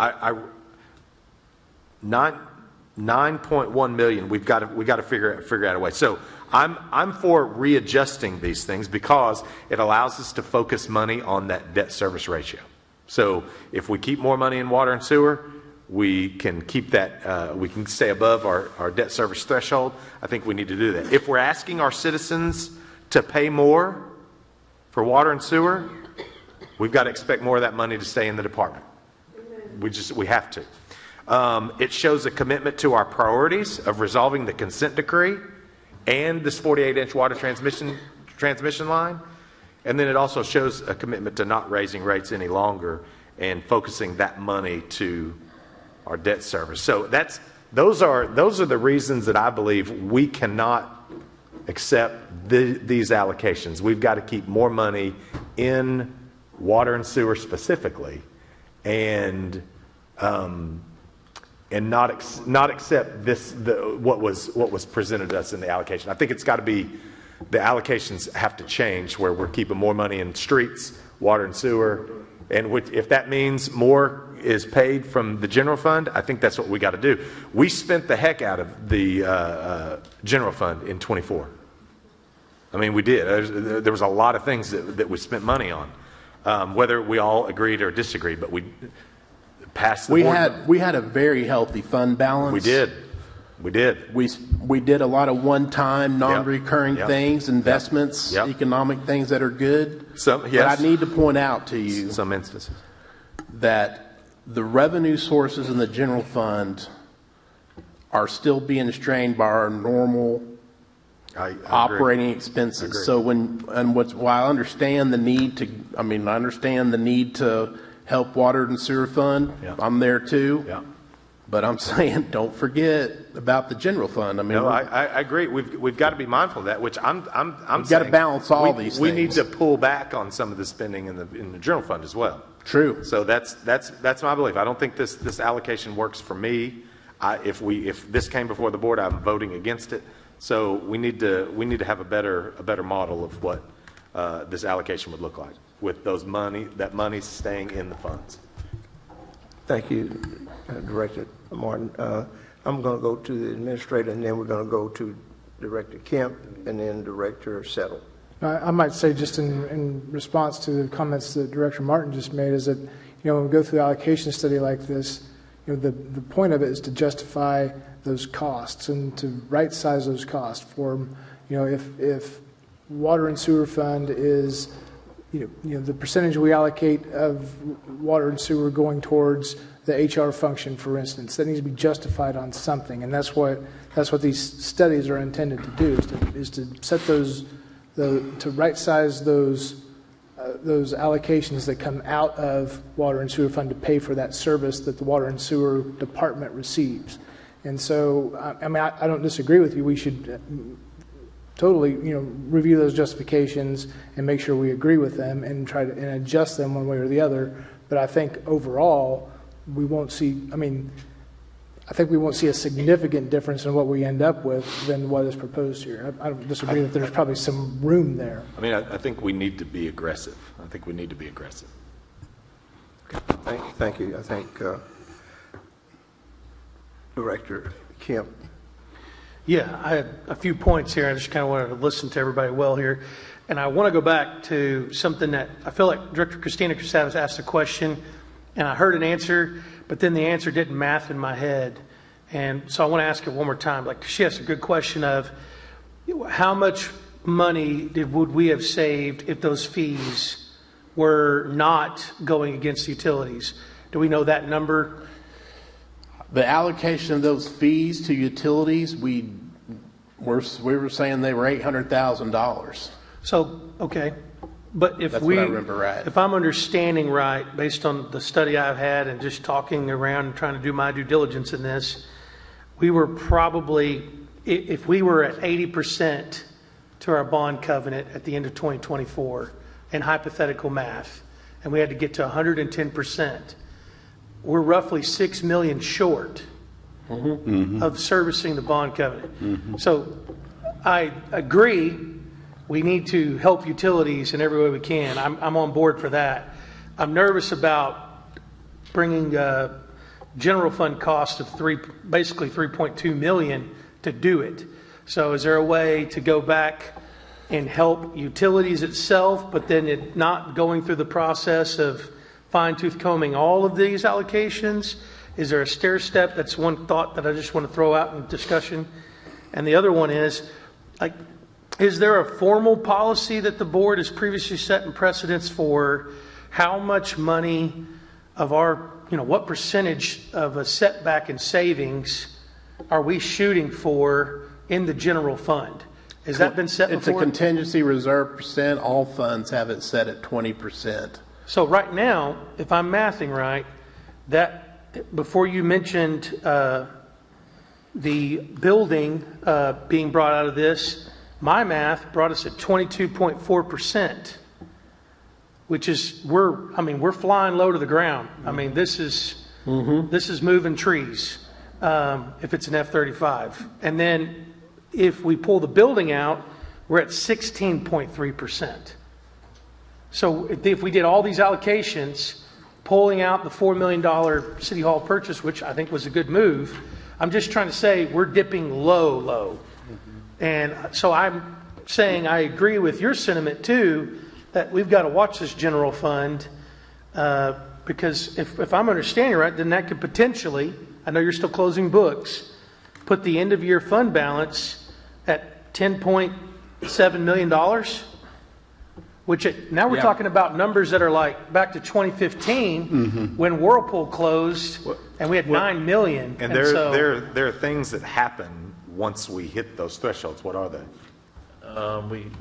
9.1 million. We've got to figure out a way. So I'm for readjusting these things because it allows us to focus money on that debt service ratio. So if we keep more money in water and sewer, we can keep that. We can stay above our debt service threshold. I think we need to do that. If we're asking our citizens to pay more for water and sewer, we've got to expect more of that money to stay in the department. We have to. It shows a commitment to our priorities of resolving the consent decree and this 48-inch water transmission line. And then it also shows a commitment to not raising rates any longer and focusing that money to our debt service. So those are the reasons that I believe we cannot accept these allocations. We've got to keep more money in water and sewer specifically, and not accept what was presented to us in the allocation. I think it's got to be, the allocations have to change where we're keeping more money in streets, water and sewer, and if that means more is paid from the general fund, I think that's what we got to do. We spent the heck out of the general fund in 24. I mean, we did. There was a lot of things that we spent money on, whether we all agreed or disagreed, but we passed the board. We had a very healthy fund balance. We did. We did a lot of one-time, non-recurring Yep. things, investments, Yep. economic things that are good. Yes. But I need to point out to you Some instances. that the revenue sources in the general fund are still being strained by our normal I agree. operating expenses. Agree. So while I understand the need to help water and sewer fund, Yeah. I'm there too. Yeah. But I'm saying, don't forget about the general fund. I mean, No, I agree. We've got to be mindful of that. Which I'm We've got to balance all these We things. need to pull back on some of the spending in the general fund as well. True. So that's my belief. I don't think this allocation works for me. If this came before the board, I'm voting against it. So we need to have a better model of what this allocation would look like with that money staying in the funds. Thank you. Director Martin. I'm going to go to the administrator, and then we're going to go to Director Kemp, and then Director Settle. I might say, just in response to the comments that Director Martin just made, is that, when we go through the allocation study like this, the point of it is to justify those costs and to right size those costs for, if water and sewer fund is, the percentage we allocate of water and sewer going towards the HR function, for instance, that needs to be justified on something, and that's what these studies are intended to do, is to set those, to right size those allocations that come out of water and sewer fund to pay for that service that the water and sewer department receives. And so, I don't disagree with you. We should totally, review those justifications and make sure we agree with them and try to adjust them one way or the other. But I think overall, we won't see, I think we won't see a significant difference in what we end up with than what is proposed here. I don't disagree that there's probably some room there. I think we need to be aggressive. Okay. Thank you. I think Director Kemp. Yeah, I had a few points here. I just kind of wanted to listen to everybody well here. And I want to go back to something that I feel like Director Christina Crusadas asked a question, and I heard an answer, but then the answer didn't math in my head. And so I want to ask it one more time. Like, she asked a good question of how much money would we have saved if those fees were not going against utilities? Do we know that number? The allocation of those fees to utilities, we were saying they were $800,000. So, okay. But if That's what I remember right. If I'm understanding right, based on the study I've had and just talking around and trying to do my due diligence in this, we were probably, if we were at 80% to our bond covenant at the end of 2024 in hypothetical math, and we had to get to 110%, we're roughly $6 million short of servicing the bond covenant. So I agree. We need to help utilities in every way we can. I'm on board for that. I'm nervous about bringing general fund cost of basically $3.2 million to do it. So is there a way to go back and help utilities itself, but then it not going through the process of fine-tooth combing all of these allocations? Is there a stair step? That's one thought that I just want to throw out in discussion. And the other one is, like, is there a formal policy that the board has previously set in precedence for how much money of our, what percentage of a setback in savings are we shooting for in the general fund? Has that been set before? It's a contingency reserve percent. All funds have it set at 20%. So right now, if I'm mathing right, that before you mentioned the building being brought out of this, my math brought us at 22.4%, which is we're flying low to the ground. This is moving trees if it's an F-35. And then if we pull the building out, we're at 16.3%. So if we did all these allocations, pulling out the $4 million City Hall purchase, which I think was a good move, I'm just trying to say we're dipping low. And so I'm saying I agree with your sentiment too, that we've got to watch this general fund because if I'm understanding right, then that could potentially, I know you're still closing books, put the end of year fund balance at $10.7 million, which now we're talking about numbers that are like back to 2015 when Whirlpool closed and we had 9 million. And there are things that happen once we hit those thresholds. What are they?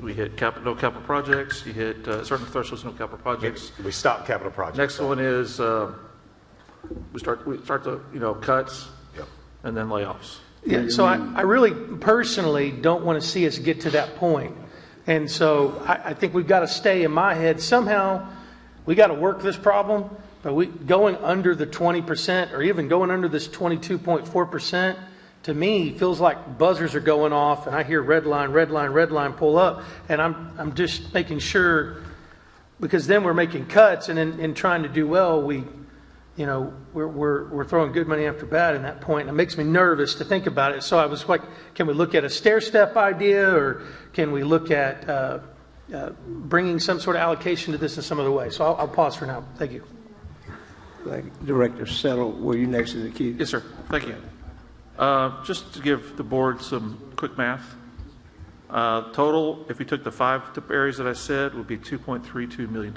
We hit no capital projects. You hit certain thresholds, no capital projects. We stop capital projects. Next one is we start the cuts and then layoffs. Yeah. So I really personally don't want to see us get to that point. And so I think we've got to stay in my head. Somehow we got to work this problem, but going under the 20% or even going under this 22.4%, to me, feels like buzzers are going off and I hear red line pull up. And I'm just making sure, because then we're making cuts and in trying to do well, we you know, we're throwing good money after bad in that point. It makes me nervous to think about it. So I was like, can we look at a stair-step idea, or can we look at bringing some sort of allocation to this in some other way? So I'll pause for now. Thank you. Like Director Settle, were you next to the key? Yes, sir. Thank you. Just to give the board some quick math, total, if you took the 5 areas that I said, would be $2.32 million.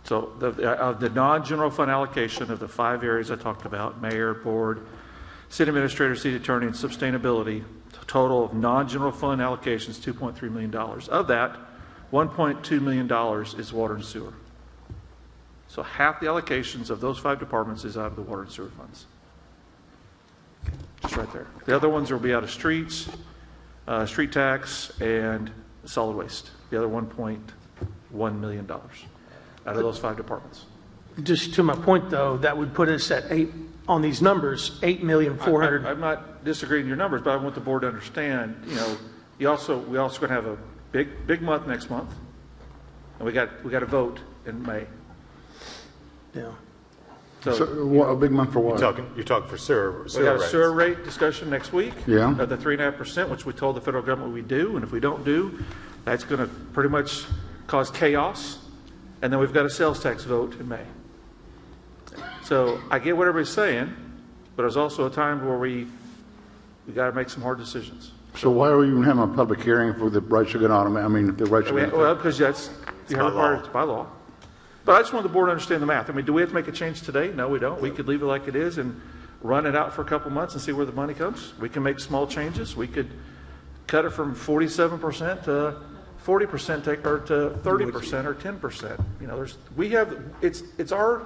So the non-general fund allocation of the 5 areas I talked about, mayor, board, city administrator, city attorney, and sustainability, total of non-general fund allocations, $2.3 million. Of that, $1.2 million is water and sewer. So half the allocations of those 5 departments is out of the water and sewer funds. Just right there. The other ones will be out of streets, street tax, and solid waste. The other $1.1 million out of those 5 departments. Just to my point, though, that would put us at on these numbers, $8,400,000. I'm not disagreeing with your numbers, but I want the board to understand, you know, we also going to have a big month next month, and we got a vote in May. Yeah. So, a big month for what? You're talking for sewer We got a rates. sewer rate discussion next week. Yeah. At the 3.5%, which we told the federal government we do, and if we don't do, that's going to pretty much cause chaos. And then we've got a sales tax vote in May. So I get what everybody's saying, but there's also a time where we got to make some hard decisions. So why are we even having a public hearing if the rates are going to automate? I mean, if the rates are going to... Well, because that's it's by law. But I just want the board to understand the math. I mean, do we have to make a change today? No, we don't. We could leave it like it is and run it out for a couple months and see where the money comes. We can make small changes. We could cut it from 47% to 40%, or to 30% or 10%. You know, it's our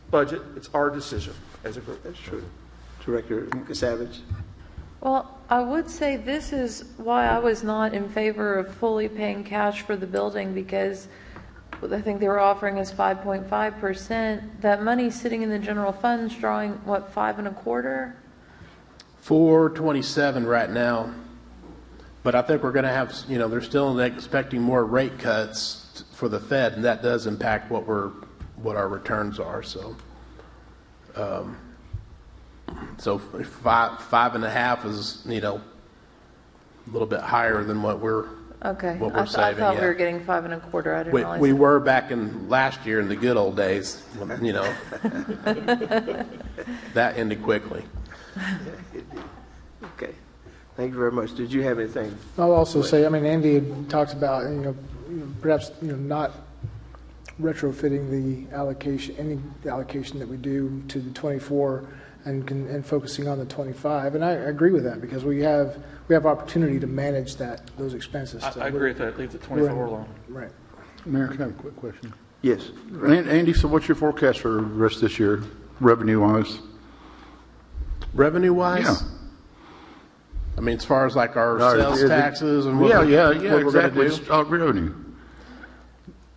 budget. It's our decision as a group. That's true. Director Savage? Well, I would say this is why I was not in favor of fully paying cash for the building, because I think they were offering us 5.5%. That money sitting in the general funds drawing, what, 5.25%? 427 right now. But I think we're going to have, you know, they're still expecting more rate cuts for the Fed, and that does impact what our returns are. So, so 5.5 is, you know, a little bit higher than what we're Okay. what we're saving. I thought yeah. we were getting 5.25. I didn't realize We that. were back in last year in the good old days, you know. That ended quickly. Okay. Thank you very much. Did you have anything? I'll also say, I mean, Andy had talked about, perhaps, not retrofitting the allocation that we do to the 24 and focusing on the 25. And I agree with that, because we have opportunity to manage those expenses. I agree with that. Leave the 24 alone. Right. Mayor, can I have a quick question? Yes. Andy, so what's your forecast for the rest of this year, revenue-wise? Revenue-wise? Yeah. I mean, as far as like our sales taxes and what yeah, we're going to exactly. do? It's all revenue.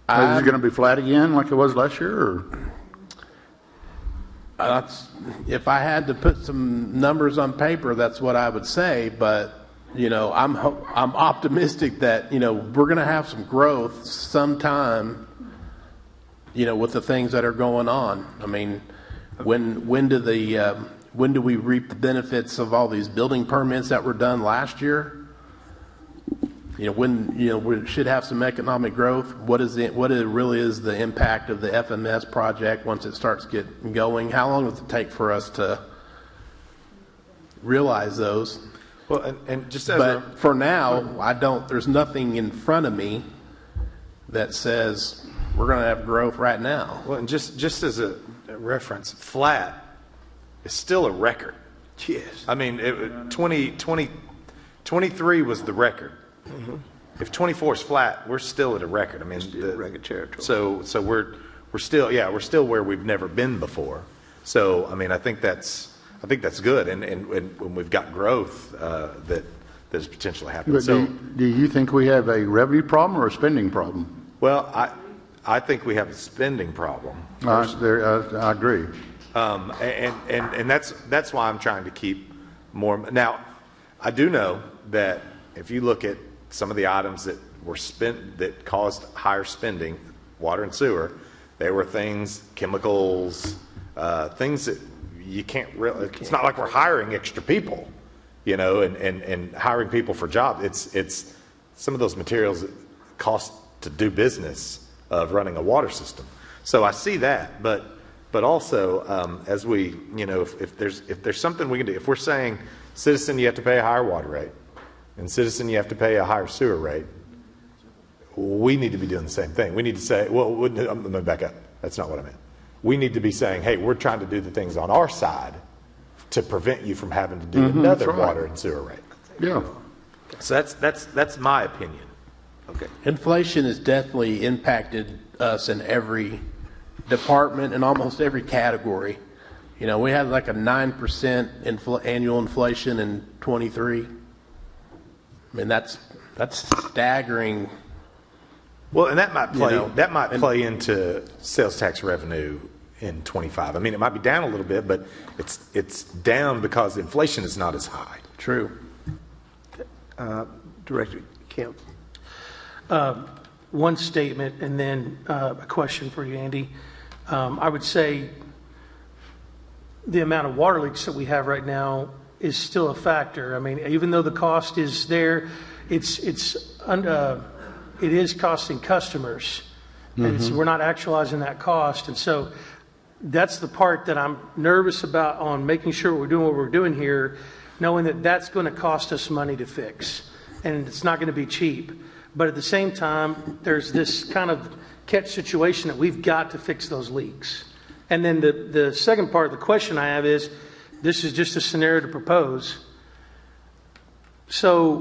Is it going to be flat again like it was last year? Or? If I had to put some numbers on paper, that's what I would say. But, I'm optimistic that, we're going to have some growth sometime, with the things that are going on. I mean, when do we reap the benefits of all these building permits that were done last year? We should have some economic growth. What really is the impact of the FMS project once it starts getting going? How long does it take for us to realize those? Well, and just but for now, there's nothing in front of me that says we're going to have growth right now. Well, and just as a reference, flat is still a record. Yes. I mean, 23 was the record. Mm-hmm. If 24 is flat, we're still at a record. I mean, record territory. So we're still where we've never been before. So I mean, I think that's good, and when we've got growth that is potentially happening. So do you think we have a revenue problem or a spending problem? Well, I think we have a spending problem. I agree. And that's why I'm trying to keep more. Now, I do know that if you look at some of the items that were spent that caused higher spending, water and sewer, There were things, chemicals, things that you can't really, it's not like we're hiring extra people, you know, and hiring people for jobs. It's some of those materials that cost to do business of running a water system. So I see that, but also as we, you know, if there's something we can do, if we're saying, citizen, you have to pay a higher water rate, and citizen, you have to pay a higher sewer rate, we need to be doing the same thing. We need to say, well, let me back up. That's not what I meant. We need to be saying, hey, we're trying to do the things on our side to prevent you from having to do another water and sewer rate. Yeah. So that's my opinion. Okay. Inflation has definitely impacted us in every department and almost every category. You know, we had like a 9% annual inflation in 23. I mean, that's staggering. Well, and that might play, you know, play into sales tax revenue in 25. I mean, it might be down a little bit, but it's down because inflation is not as high. True. Director Kemp. One statement and then a question for you, Andy. I would say the amount of water leaks that we have right now is still a factor. I mean, even though the cost is there, it is costing customers. And we're not actualizing that cost. And so that's the part that I'm nervous about on making sure we're doing what we're doing here, knowing that that's going to cost us money to fix. And it's not going to be cheap. But at the same time, there's this kind of catch situation that we've got to fix those leaks. And then the second part of the question I have is, this is just a scenario to propose. So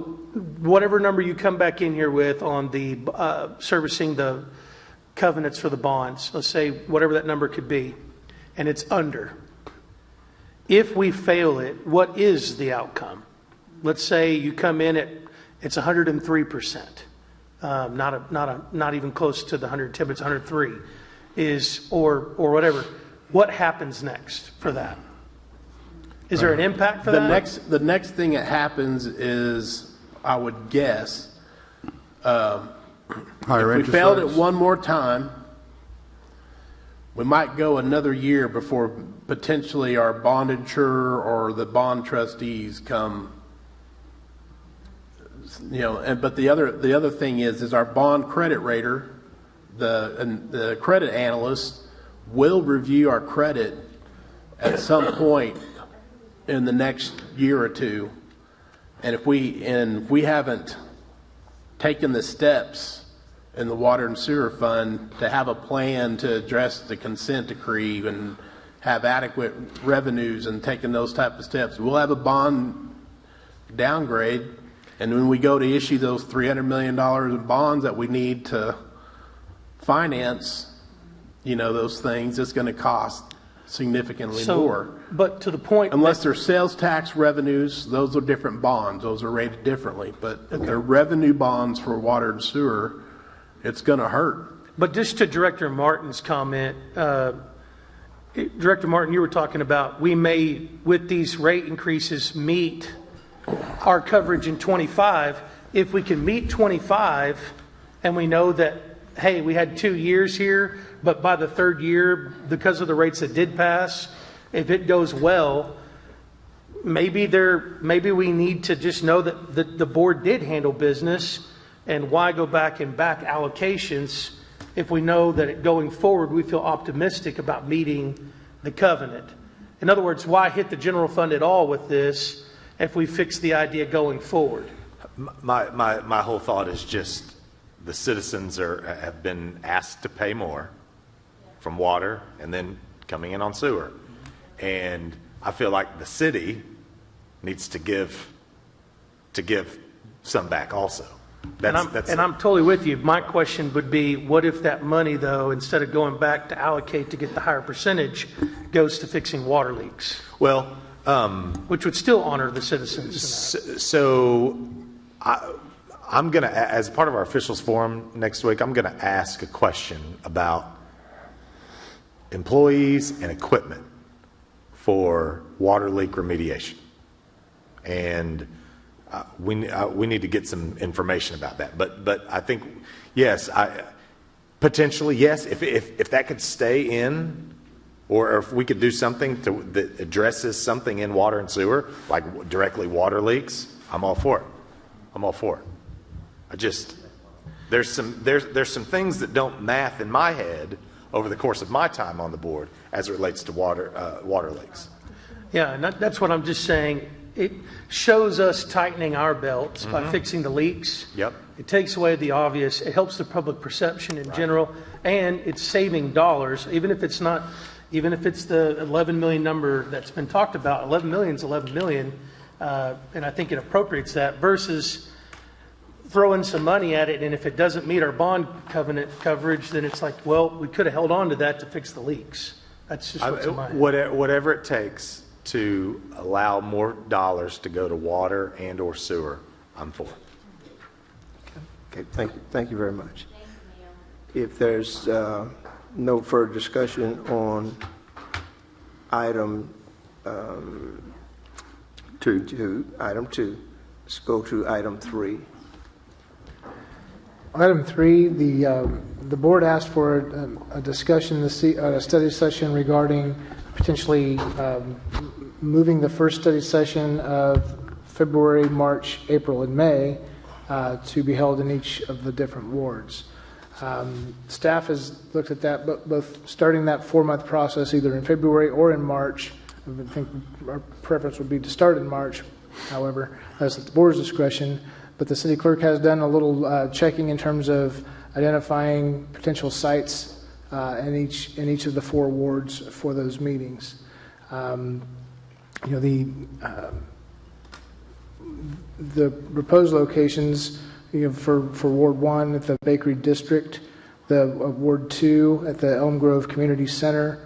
whatever number you come back in here with on the servicing the covenants for the bonds, let's say whatever that number could be, and it's under. If we fail it, what is the outcome? Let's say you come in at, it's 103%. Not even close to the 110, but it's 103 or whatever. What happens next for that? Is there an impact for that? The next thing that happens is, I would guess, Higher if we interest failed rates. it one more time, we might go another year before potentially our bond insurer or the bond trustees come. You know, but the other thing is our bond credit rater, the credit analyst will review our credit at some point in the next year or two, and if we haven't taken the steps in the water and sewer fund to have a plan to address the consent decree and have adequate revenues and taking those type of steps, we'll have a bond downgrade. And when we go to issue those $300 million of bonds that we need to finance, you know, those things, it's going to cost significantly more. But to the point, unless they're sales tax revenues, those are different bonds. Those are rated differently. But if they're revenue bonds for water and sewer, it's going to hurt. But just to Director Martin's comment, Director Martin, you were talking about we may, with these rate increases, meet our coverage in 25. If we can meet 25 and we know that, hey, we had 2 years here, but by the third year, because of the rates that did pass, if it goes well, maybe we need to just know that the board did handle business, and why go back and back allocations if we know that going forward we feel optimistic about meeting the covenant. In other words, why hit the general fund at all with this if we fix the idea going forward? My whole thought is just the citizens have been asked to pay more from water and then coming in on sewer. And I feel like the city needs to give some back also. I'm totally with you. My question would be, what if that money, though, instead of going back to allocate to get the higher percentage, goes to fixing water leaks? Well, which would still honor the citizens. So I'm going to, as part of our officials forum next week, I'm going to ask a question about employees and equipment for water leak remediation. And we need to get some information about that. But I think, yes, Potentially, yes. If that could stay in, or if we could do something that addresses something in water and sewer, like directly water leaks, I'm all for it. I'm all for it. There's some things that don't math in my head over the course of my time on the board as it relates to water leaks. Yeah, and that's what I'm just saying. It shows us tightening our belts by fixing the leaks. Yep. It takes away the obvious. It helps the public perception in general, and it's saving dollars, even if it's the 11 million number that's been talked about. 11 million is 11 million, and I think it appropriates that versus throwing some money at it, and if it doesn't meet our bond covenant coverage, then it's like, well, we could have held on to that to fix the leaks. That's just what's in my head. Whatever it takes to allow more dollars to go to water and or sewer, I'm for. Okay, thank you very much. If there's no further discussion on item two, let's go to item 3. Item 3, the board asked for a discussion, a study session regarding potentially moving the first study session of February, March, April, and May to be held in each of the different wards. Staff has looked at that, both starting that 4-month process either in February or in March. I think our preference would be to start in March, however, that's at the board's discretion. But the city clerk has done a little checking in terms of identifying potential sites in each of the 4 wards for those meetings. The proposed locations, for Ward 1 at the Bakery District, the Ward 2 at the Elm Grove Community Center,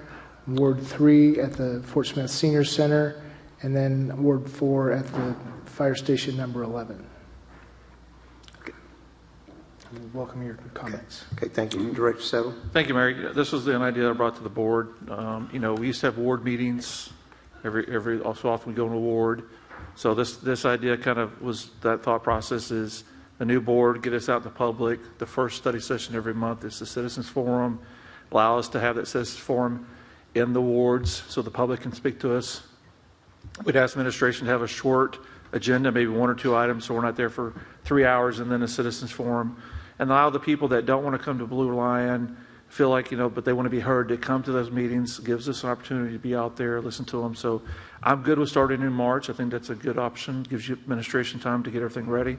Ward 3 at the Fort Smith Senior Center, and then Ward 4 at the Fire Station number 11. Welcome your comments. Okay, thank you. Director Settle. Thank you, Mary. This was the idea I brought to the board. We used to have ward meetings every so often we go in a ward. So this idea kind of was that thought process is the new board, get us out in the public. The first study session every month is the Citizens Forum. Allow us to have that Citizens Forum in the wards so the public can speak to us. We'd ask administration to have a short agenda, maybe 1 or 2 items, so we're not there for 3 hours, and then a Citizens Forum. And allow the people that don't want to come to Blue Lion, feel like, but they want to be heard, to come to those meetings. Gives us an opportunity to be out there, listen to them. So I'm good with starting in March. I think that's a good option. Gives you administration time to get everything ready.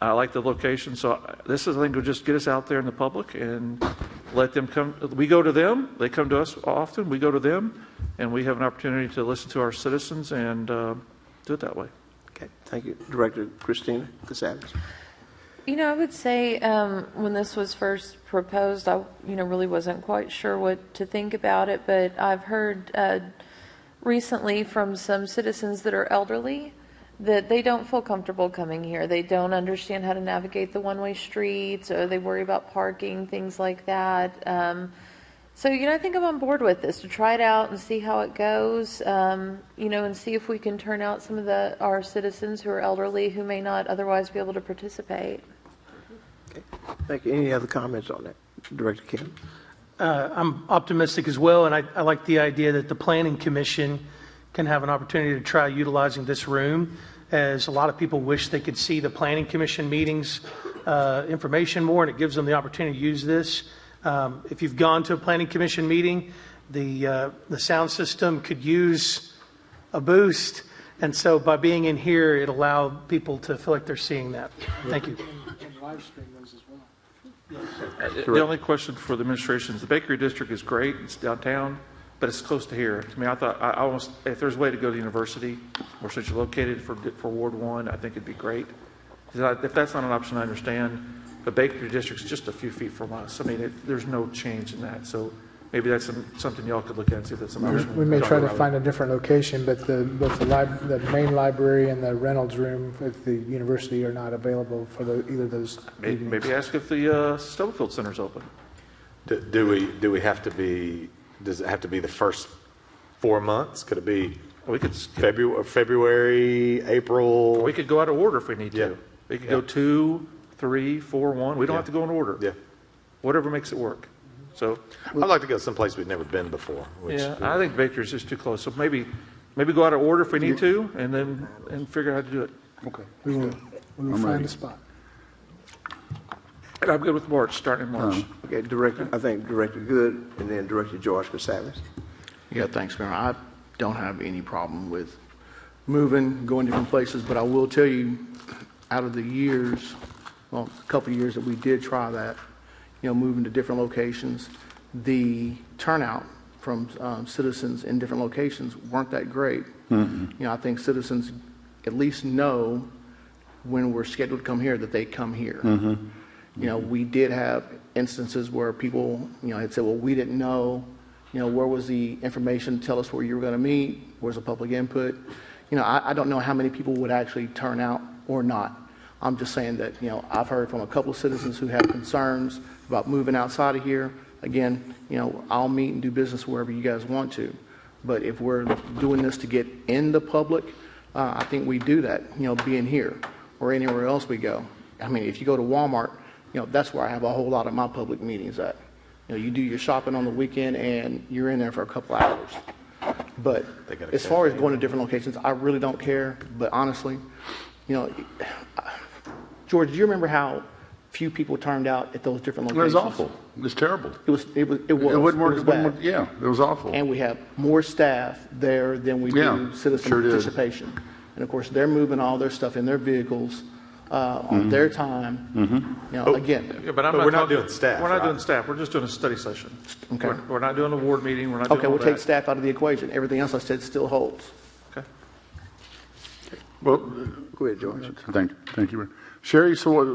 I like the location. So this is, I think, will just get us out there in the public and let them come. We go to them. They come to us often. We go to them. And we have an opportunity to listen to our citizens and do it that way. Okay, thank you. Director Christina Casales. I would say when this was first proposed, I really wasn't quite sure what to think about it, but I've heard recently from some citizens that are elderly that they don't feel comfortable coming here. They don't understand how to navigate the one-way streets, or they worry about parking, things like that. So, I think I'm on board with this, to try it out and see how it goes, and see if we can turn out some of our citizens who are elderly who may not otherwise be able to participate. Okay. Thank you. Any other comments on that? Director Kim? I'm optimistic as well, and I like the idea that the Planning Commission can have an opportunity to try utilizing this room, as a lot of people wish they could see the Planning Commission meetings information more, and it gives them the opportunity to use this. If you've gone to a Planning Commission meeting, the sound system could use a boost, and so by being in here, it allowed people to feel like they're seeing that. Thank you. And live stream those as well. The only question for the administration is the Bakery District is great. It's downtown, but it's close to here. To me, I thought I almost, if there's a way to go to the university, or since you're located for Ward 1, I think it'd be great. If that's not an option, I understand. The Bakery District's just a few feet from us. I mean, there's no change in that. So maybe that's something y'all could look at and see if that's an option. We may try to find a different location, but both the main library and the Reynolds room at the university are not available for either of those. Maybe ask if the Stubblefield Center's open. Do we have to be? Does it have to be the first 4 months? Could it be? We could February, April. We could go out of order if we need to. Yeah. We could go 2, 3, 4, 1. We don't have to go in order. Yeah. whatever makes it work. So, I'd like to go someplace we've never been before. Which, yeah, I think Baker's is too close. So maybe go out of order if we need to, and figure out how to do it. Okay. We will I'm find ready. a spot. And I'm good with March, starting in March. Okay, Director, I think Director Good, and then Director George Casavis. Yeah, thanks, Mayor. I don't have any problem with moving, going different places, but I will tell you, out of the years, well, a couple of years that we did try that, moving to different locations, the turnout from citizens in different locations weren't that great. I think citizens at least know when we're scheduled to come here that they come here. We did have instances where people, had said, well, we didn't know, where was the information to tell us where you were going to meet, where's the public input. I don't know how many people would actually turn out or not. I'm just saying that, I've heard from a couple of citizens who have concerns about moving outside of here. Again, I'll meet and do business wherever you guys want to. But if we're doing this to get in the public, I think we do that, being here or anywhere else we go. I mean, if you go to Walmart, that's where I have a whole lot of my public meetings at. You do your shopping on the weekend and you're in there for a couple hours. But as far as going to different locations, I really don't care. But honestly, George, do you remember how few people turned out at those different locations? It was awful. It was terrible. It was. It wouldn't work. Bad. Yeah, it was awful. And we have more staff there than we do citizen participation. And of course, they're moving all their stuff in their vehicles on their time. Again. Yeah, but we're not doing staff. We're not right? doing staff. We're just doing a study session. Okay. We're not doing a board meeting. We're not doing Okay, all we'll take that. staff out of the equation. Everything else I said still holds. Okay. Well, Go ahead, George. thank you. Sherry, so what are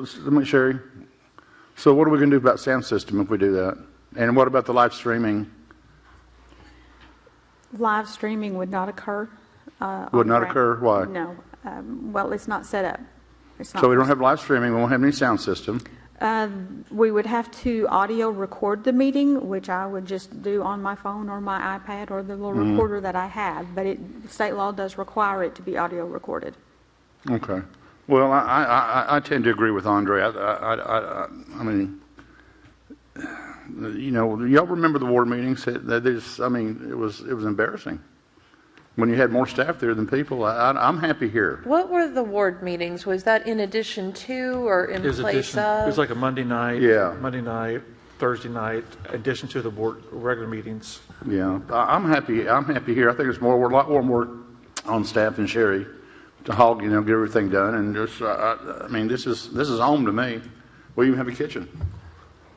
we going to do about sound system if we do that? And what about the live streaming? Live streaming would not occur. Would not occur? Why? No. Well, it's not set up. So we don't have live streaming. We won't have any sound system. We would have to audio record the meeting, which I would just do on my phone or my iPad or the little recorder that I have. But state law does require it to be audio recorded. Okay. Well, I tend to agree with Andre. I mean, y'all remember the ward meetings? It was embarrassing when you had more staff there than people. I'm happy here. What were the ward meetings? Was that in addition to or in place of? It was like a Monday night. Yeah. Monday night, Thursday night, addition to the board regular meetings. Yeah, I'm happy here. I think it's a lot more work on staff and Sherry to hog, get everything done. And just, this is home to me. We even have a kitchen.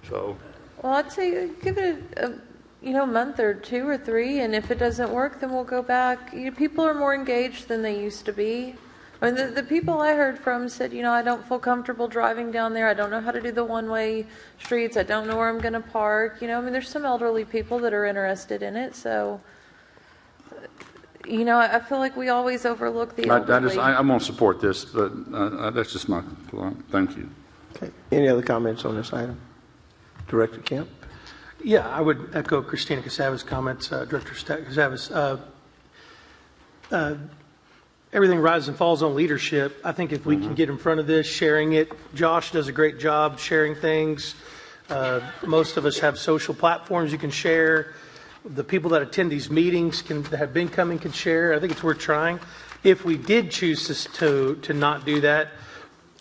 So. Well, I'd say give it a month or 2 or 3, and if it doesn't work, then we'll go back. People are more engaged than they used to be. I mean, the people I heard from said, I don't feel comfortable driving down there. I don't know how to do the one-way streets. I don't know where I'm going to park. There's some elderly people that are interested in it. So, I feel like we always overlook the elderly. I'm going to support this, but that's just my thought. Thank you. Okay. Any other comments on this item? Director Kemp? Yeah, I would echo Christina Casavis' comments, Director Casavis. Everything rises and falls on leadership. I think if we can get in front of this, sharing it, Josh does a great job sharing things. Most of us have social platforms you can share. The people that attend these meetings that have been coming can share. I think it's worth trying. If we did choose to not do that,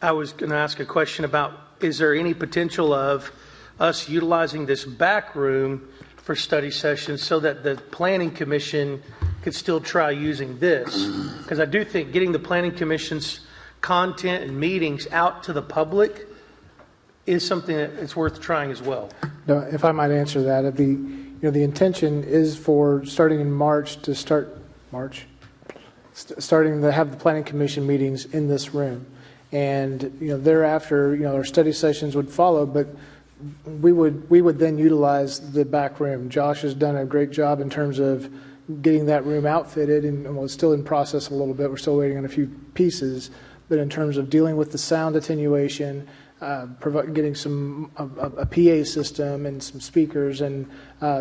I was going to ask a question about, is there any potential of us utilizing this back room for study sessions so that the Planning Commission could still try using this? Because I do think getting the Planning Commission's content and meetings out to the public is something that it's worth trying as well. No, if I might answer that, the intention is for starting in March starting to have the Planning Commission meetings in this room. And, thereafter, our study sessions would follow, but we would then utilize the back room. Josh has done a great job in terms of getting that room outfitted, and it's still in process a little bit. We're still waiting on a few pieces, but in terms of dealing with the sound attenuation, getting a PA system and some speakers, and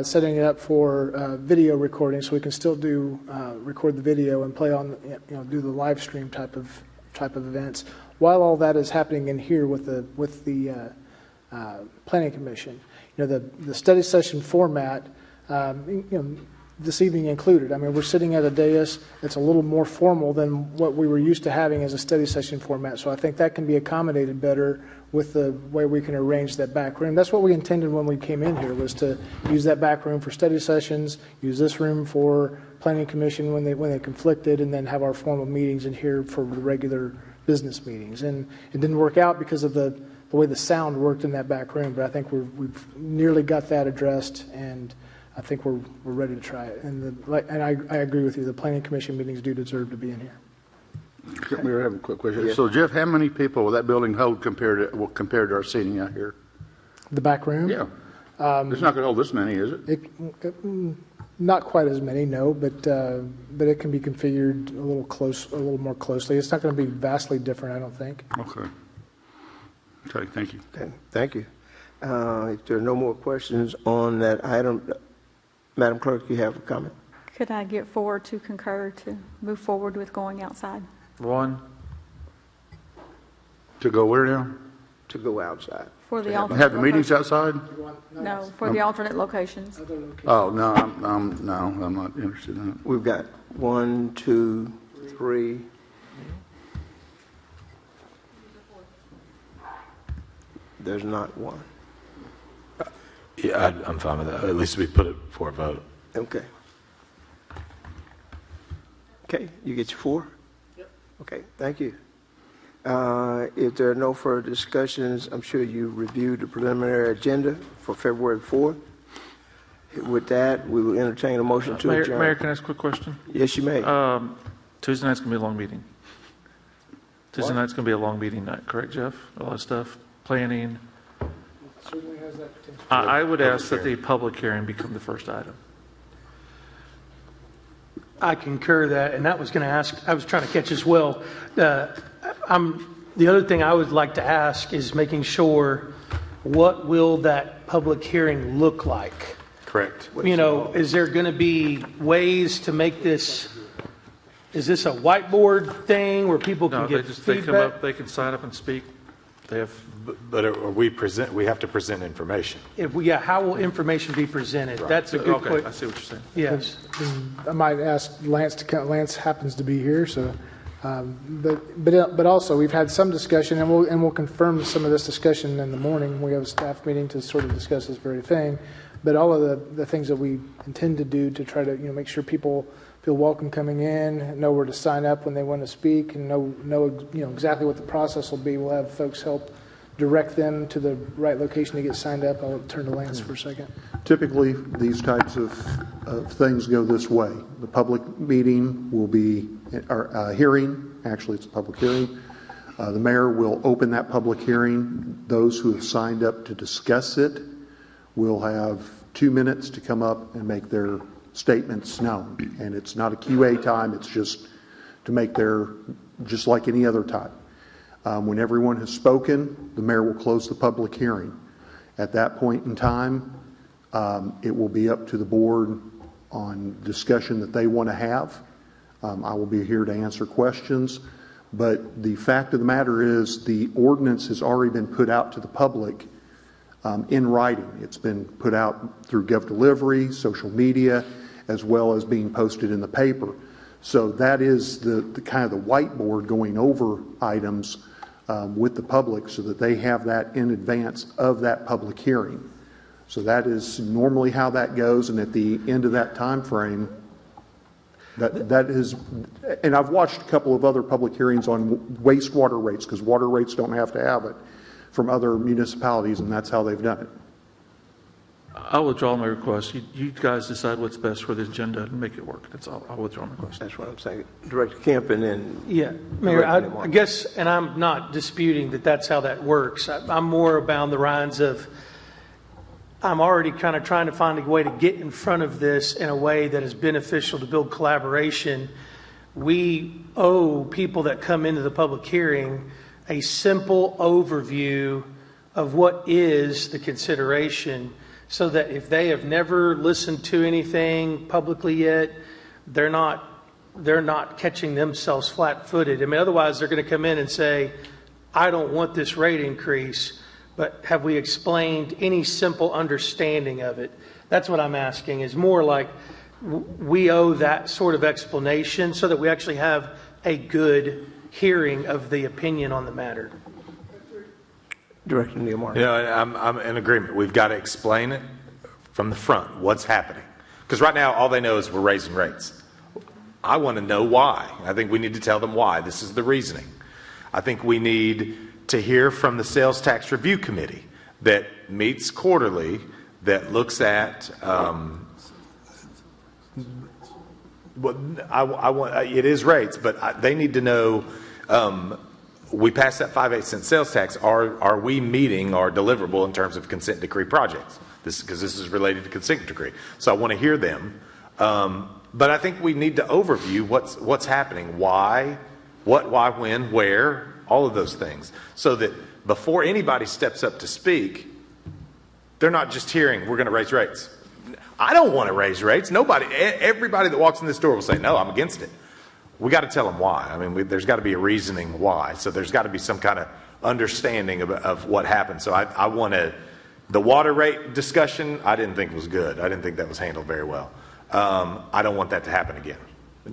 setting it up for video recording, so we can still record the video and play on, do the live stream type of events. While all that is happening in here with the Planning Commission, the study session format, this evening included. I mean, we're sitting at a dais that's a little more formal than what we were used to having as a study session format. So I think that can be accommodated better with the way we can arrange that back room. That's what we intended when we came in here, was to use that back room for study sessions, use this room for planning commission when they conflicted, and then have our formal meetings in here for the regular business meetings. And it didn't work out because of the way the sound worked in that back room, but I think we've nearly got that addressed, and I think we're ready to try it. And I agree with you. The planning commission meetings do deserve to be in here. We have a quick question. Yes. So, Jeff, how many people will that building hold compared to our seating out here? The back room? Yeah. It's not going to hold this many, is it? Not quite as many, no, but it can be configured a little more closely. It's not going to be vastly different, I don't think. Okay. Okay, thank you. Okay, thank you. If there are no more questions on that item, Madam Clerk, you have a comment? Could I get 4 to concur to move forward with going outside? 1, To go where now? To go outside. For the alternate Have the meetings locations. outside? No, for the alternate locations. Oh, no, I'm not interested in it. We've got 1, 2, 3. There's not one. Yeah, I'm fine with that. At least we put it for a vote. Okay. Okay, you get your 4? Yep. Okay, thank you. If there are no further discussions, I'm sure you reviewed the preliminary agenda for February 4th. With that, we will entertain a motion to adjourn. Mayor, can I ask a quick question? Yes, you may. Tuesday night's going to be a long meeting. Tuesday night's going to be a long meeting night, correct, Jeff? A lot of stuff, planning. Certainly has that potential. I would ask that the public hearing become the first item. I concur that, and that was going to ask, I was trying to catch as well. The other thing I would like to ask is making sure, what will that public hearing look like? Correct. Is there going to be ways to make this, is this a whiteboard thing where people can No, get they come feedback? up, they can sign up and speak. They have, But we have to present information. How will information be presented? That's a good okay, point. I see what you're saying. Yes. I might ask Lance to come. Lance happens to be here, so. But also we've had some discussion, and we'll confirm some of this discussion in the morning. We have a staff meeting to sort of discuss this very thing. But all of the things that we intend to do to try to make sure people feel welcome coming in, know where to sign up when they want to speak, and know exactly what the process will be. We'll have folks help direct them to the right location to get signed up. I'll turn to Lance for a second. Typically, these types of things go this way. The public meeting will be, or hearing, actually it's a public hearing. The mayor will open that public hearing. Those who have signed up to discuss it will have 2 minutes to come up and make their statements known. And it's not a QA time, it's just to make just like any other time. When everyone has spoken, the mayor will close the public hearing. At that point in time, it will be up to the board on discussion that they want to have. I will be here to answer questions, but the fact of the matter is the ordinance has already been put out to the public in writing. It's been put out through GovDelivery, social media, as well as being posted in the paper. So that is the kind of the whiteboard going over items with the public so that they have that in advance of that public hearing. So that is normally how that goes, and at the end of that time frame, that is, and I've watched a couple of other public hearings on wastewater rates, because water rates don't have to have it, from other municipalities, and that's how they've done it. I'll withdraw my request. You guys decide what's best for the agenda and make it work. That's all. I'll withdraw my request. That's what I'm saying. Director Kemp and then... Yeah, Mayor, I guess, and I'm not disputing that that's how that works. I'm more about the lines of, I'm already kind of trying to find a way to get in front of this in a way that is beneficial to build collaboration. We owe people that come into the public hearing a simple overview of what is the consideration, so that if they have never listened to anything publicly yet, they're not catching themselves flat-footed. I mean, otherwise they're going to come in and say, I don't want this rate increase. but have we explained any simple understanding of it? That's what I'm asking, is more like we owe that sort of explanation so that we actually have a good hearing of the opinion on the matter. Director Neil Martin. You know, I'm in agreement. We've got to explain it from the front, what's happening. Because right now, all they know is we're raising rates. I want to know why. I think we need to tell them why. This is the reasoning. I think we need to hear from the Sales Tax Review Committee that meets quarterly, that looks at, it is rates, but they need to know, we passed that 5/8 cent sales tax. Are we meeting our deliverable in terms of consent decree projects? Because this is related to consent decree. So I want to hear them. But I think we need to overview what's happening, why, when, where, all of those things, so that before anybody steps up to speak, they're not just hearing, we're going to raise rates. I don't want to raise rates. Everybody that walks in this door will say, no, I'm against it. We got to tell them why. I mean, there's got to be a reasoning why. So there's got to be some kind of understanding of what happened. So I want to, the water rate discussion, I didn't think was good. I didn't think that was handled very well. I don't want that to happen again.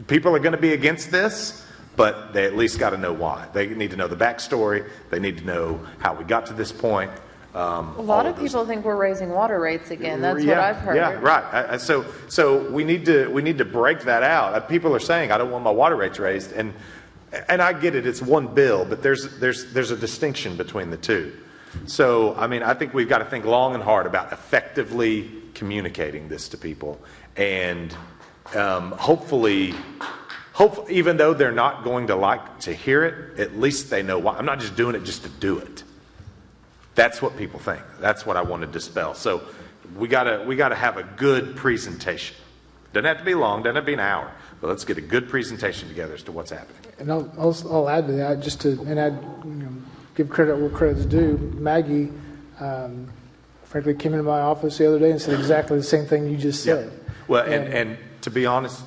People are going to be against this, but they at least got to know why. They need to know the backstory. They need to know how we got to this point. A lot of people think we're raising water rates again. That's what I've heard. Yeah, right. So we need to break that out. People are saying, I don't want my water rates raised, and I get it. It's one bill, but there's a distinction between the two. So I mean, I think we've got to think long and hard about effectively communicating this to people, and hopefully, even though they're not going to like to hear it, at least they know why. I'm not just doing it just to do it. That's what people think. That's what I want to dispel. So we gotta have a good presentation. Doesn't have to be long. Doesn't have to be an hour. But let's get a good presentation together as to what's happening. And I'll add to that, just to give credit where credit's due. Maggie, frankly, came into my office the other day and said exactly the same thing you just said. Yeah. Well, and to be honest,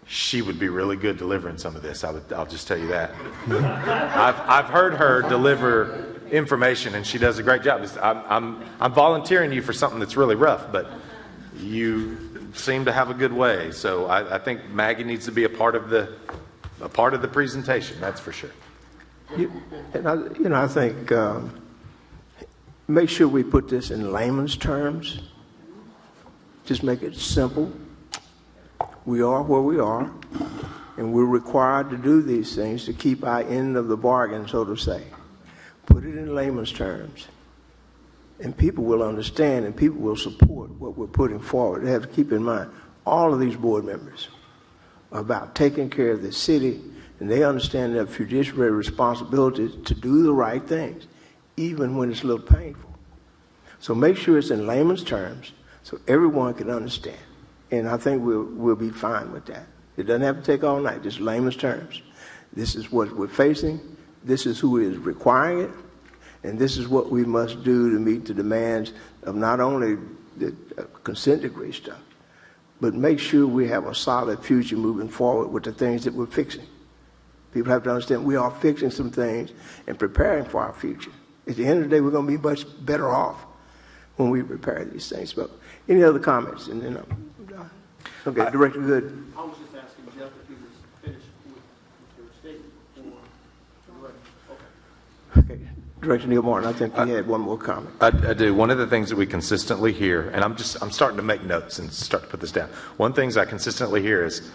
she would be really good delivering some of this. I'll just tell you that. I've heard her deliver information, and she does a great job. I'm volunteering you for something that's really rough, but you seem to have a good way. So I think Maggie needs to be a part of the presentation. That's for sure. I think make sure we put this in layman's terms. Just make it simple. We are where we are, and we're required to do these things to keep our end of the bargain, so to say. Put it in layman's terms, and people will understand, and people will support what we're putting forward. They have to keep in mind, all of these board members are about taking care of the city, and they understand their fiduciary responsibility to do the right things, even when it's a little painful. So make sure it's in layman's terms so everyone can understand, and I think we'll be fine with that. It doesn't have to take all night, just layman's terms. This is what we're facing. This is who is requiring it, and this is what we must do to meet the demands of not only the consent decree stuff, but make sure we have a solid future moving forward with the things that we're fixing. People have to understand we are fixing some things and preparing for our future. At the end of the day, we're going to be much better off when we prepare these things. But any other comments? And then I'm done. Okay, Director Good. I was just asking Jeff if he was finished with your statement. Okay, Director Neil Martin, I think he had one more comment. I do. One of the things that we consistently hear, and I'm starting to make notes and start to put this down. One of the things I consistently hear is,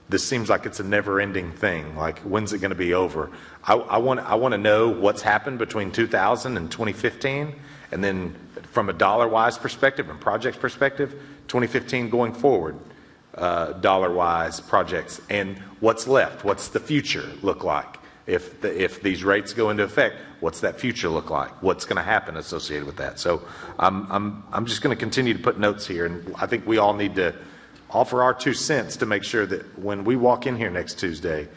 this seems like it's a never-ending thing. Like, when's it going to be over? I want to know what's happened between 2000 and 2015, and then from a dollar-wise perspective and projects perspective, 2015 going forward, dollar-wise projects, and what's left. What's the future look like? If these rates go into effect, what's that future look like? What's going to happen associated with that? So I'm just going to continue to put notes here, and I think we all need to offer our 2 cents to make sure that when we walk in here next Tuesday,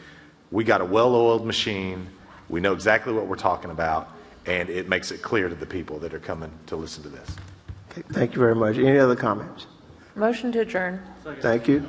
we got a well-oiled machine, we know exactly what we're talking about, and it makes it clear to the people that are coming to listen to this. Okay, thank you very much. Any other comments? Motion to adjourn. Thank you.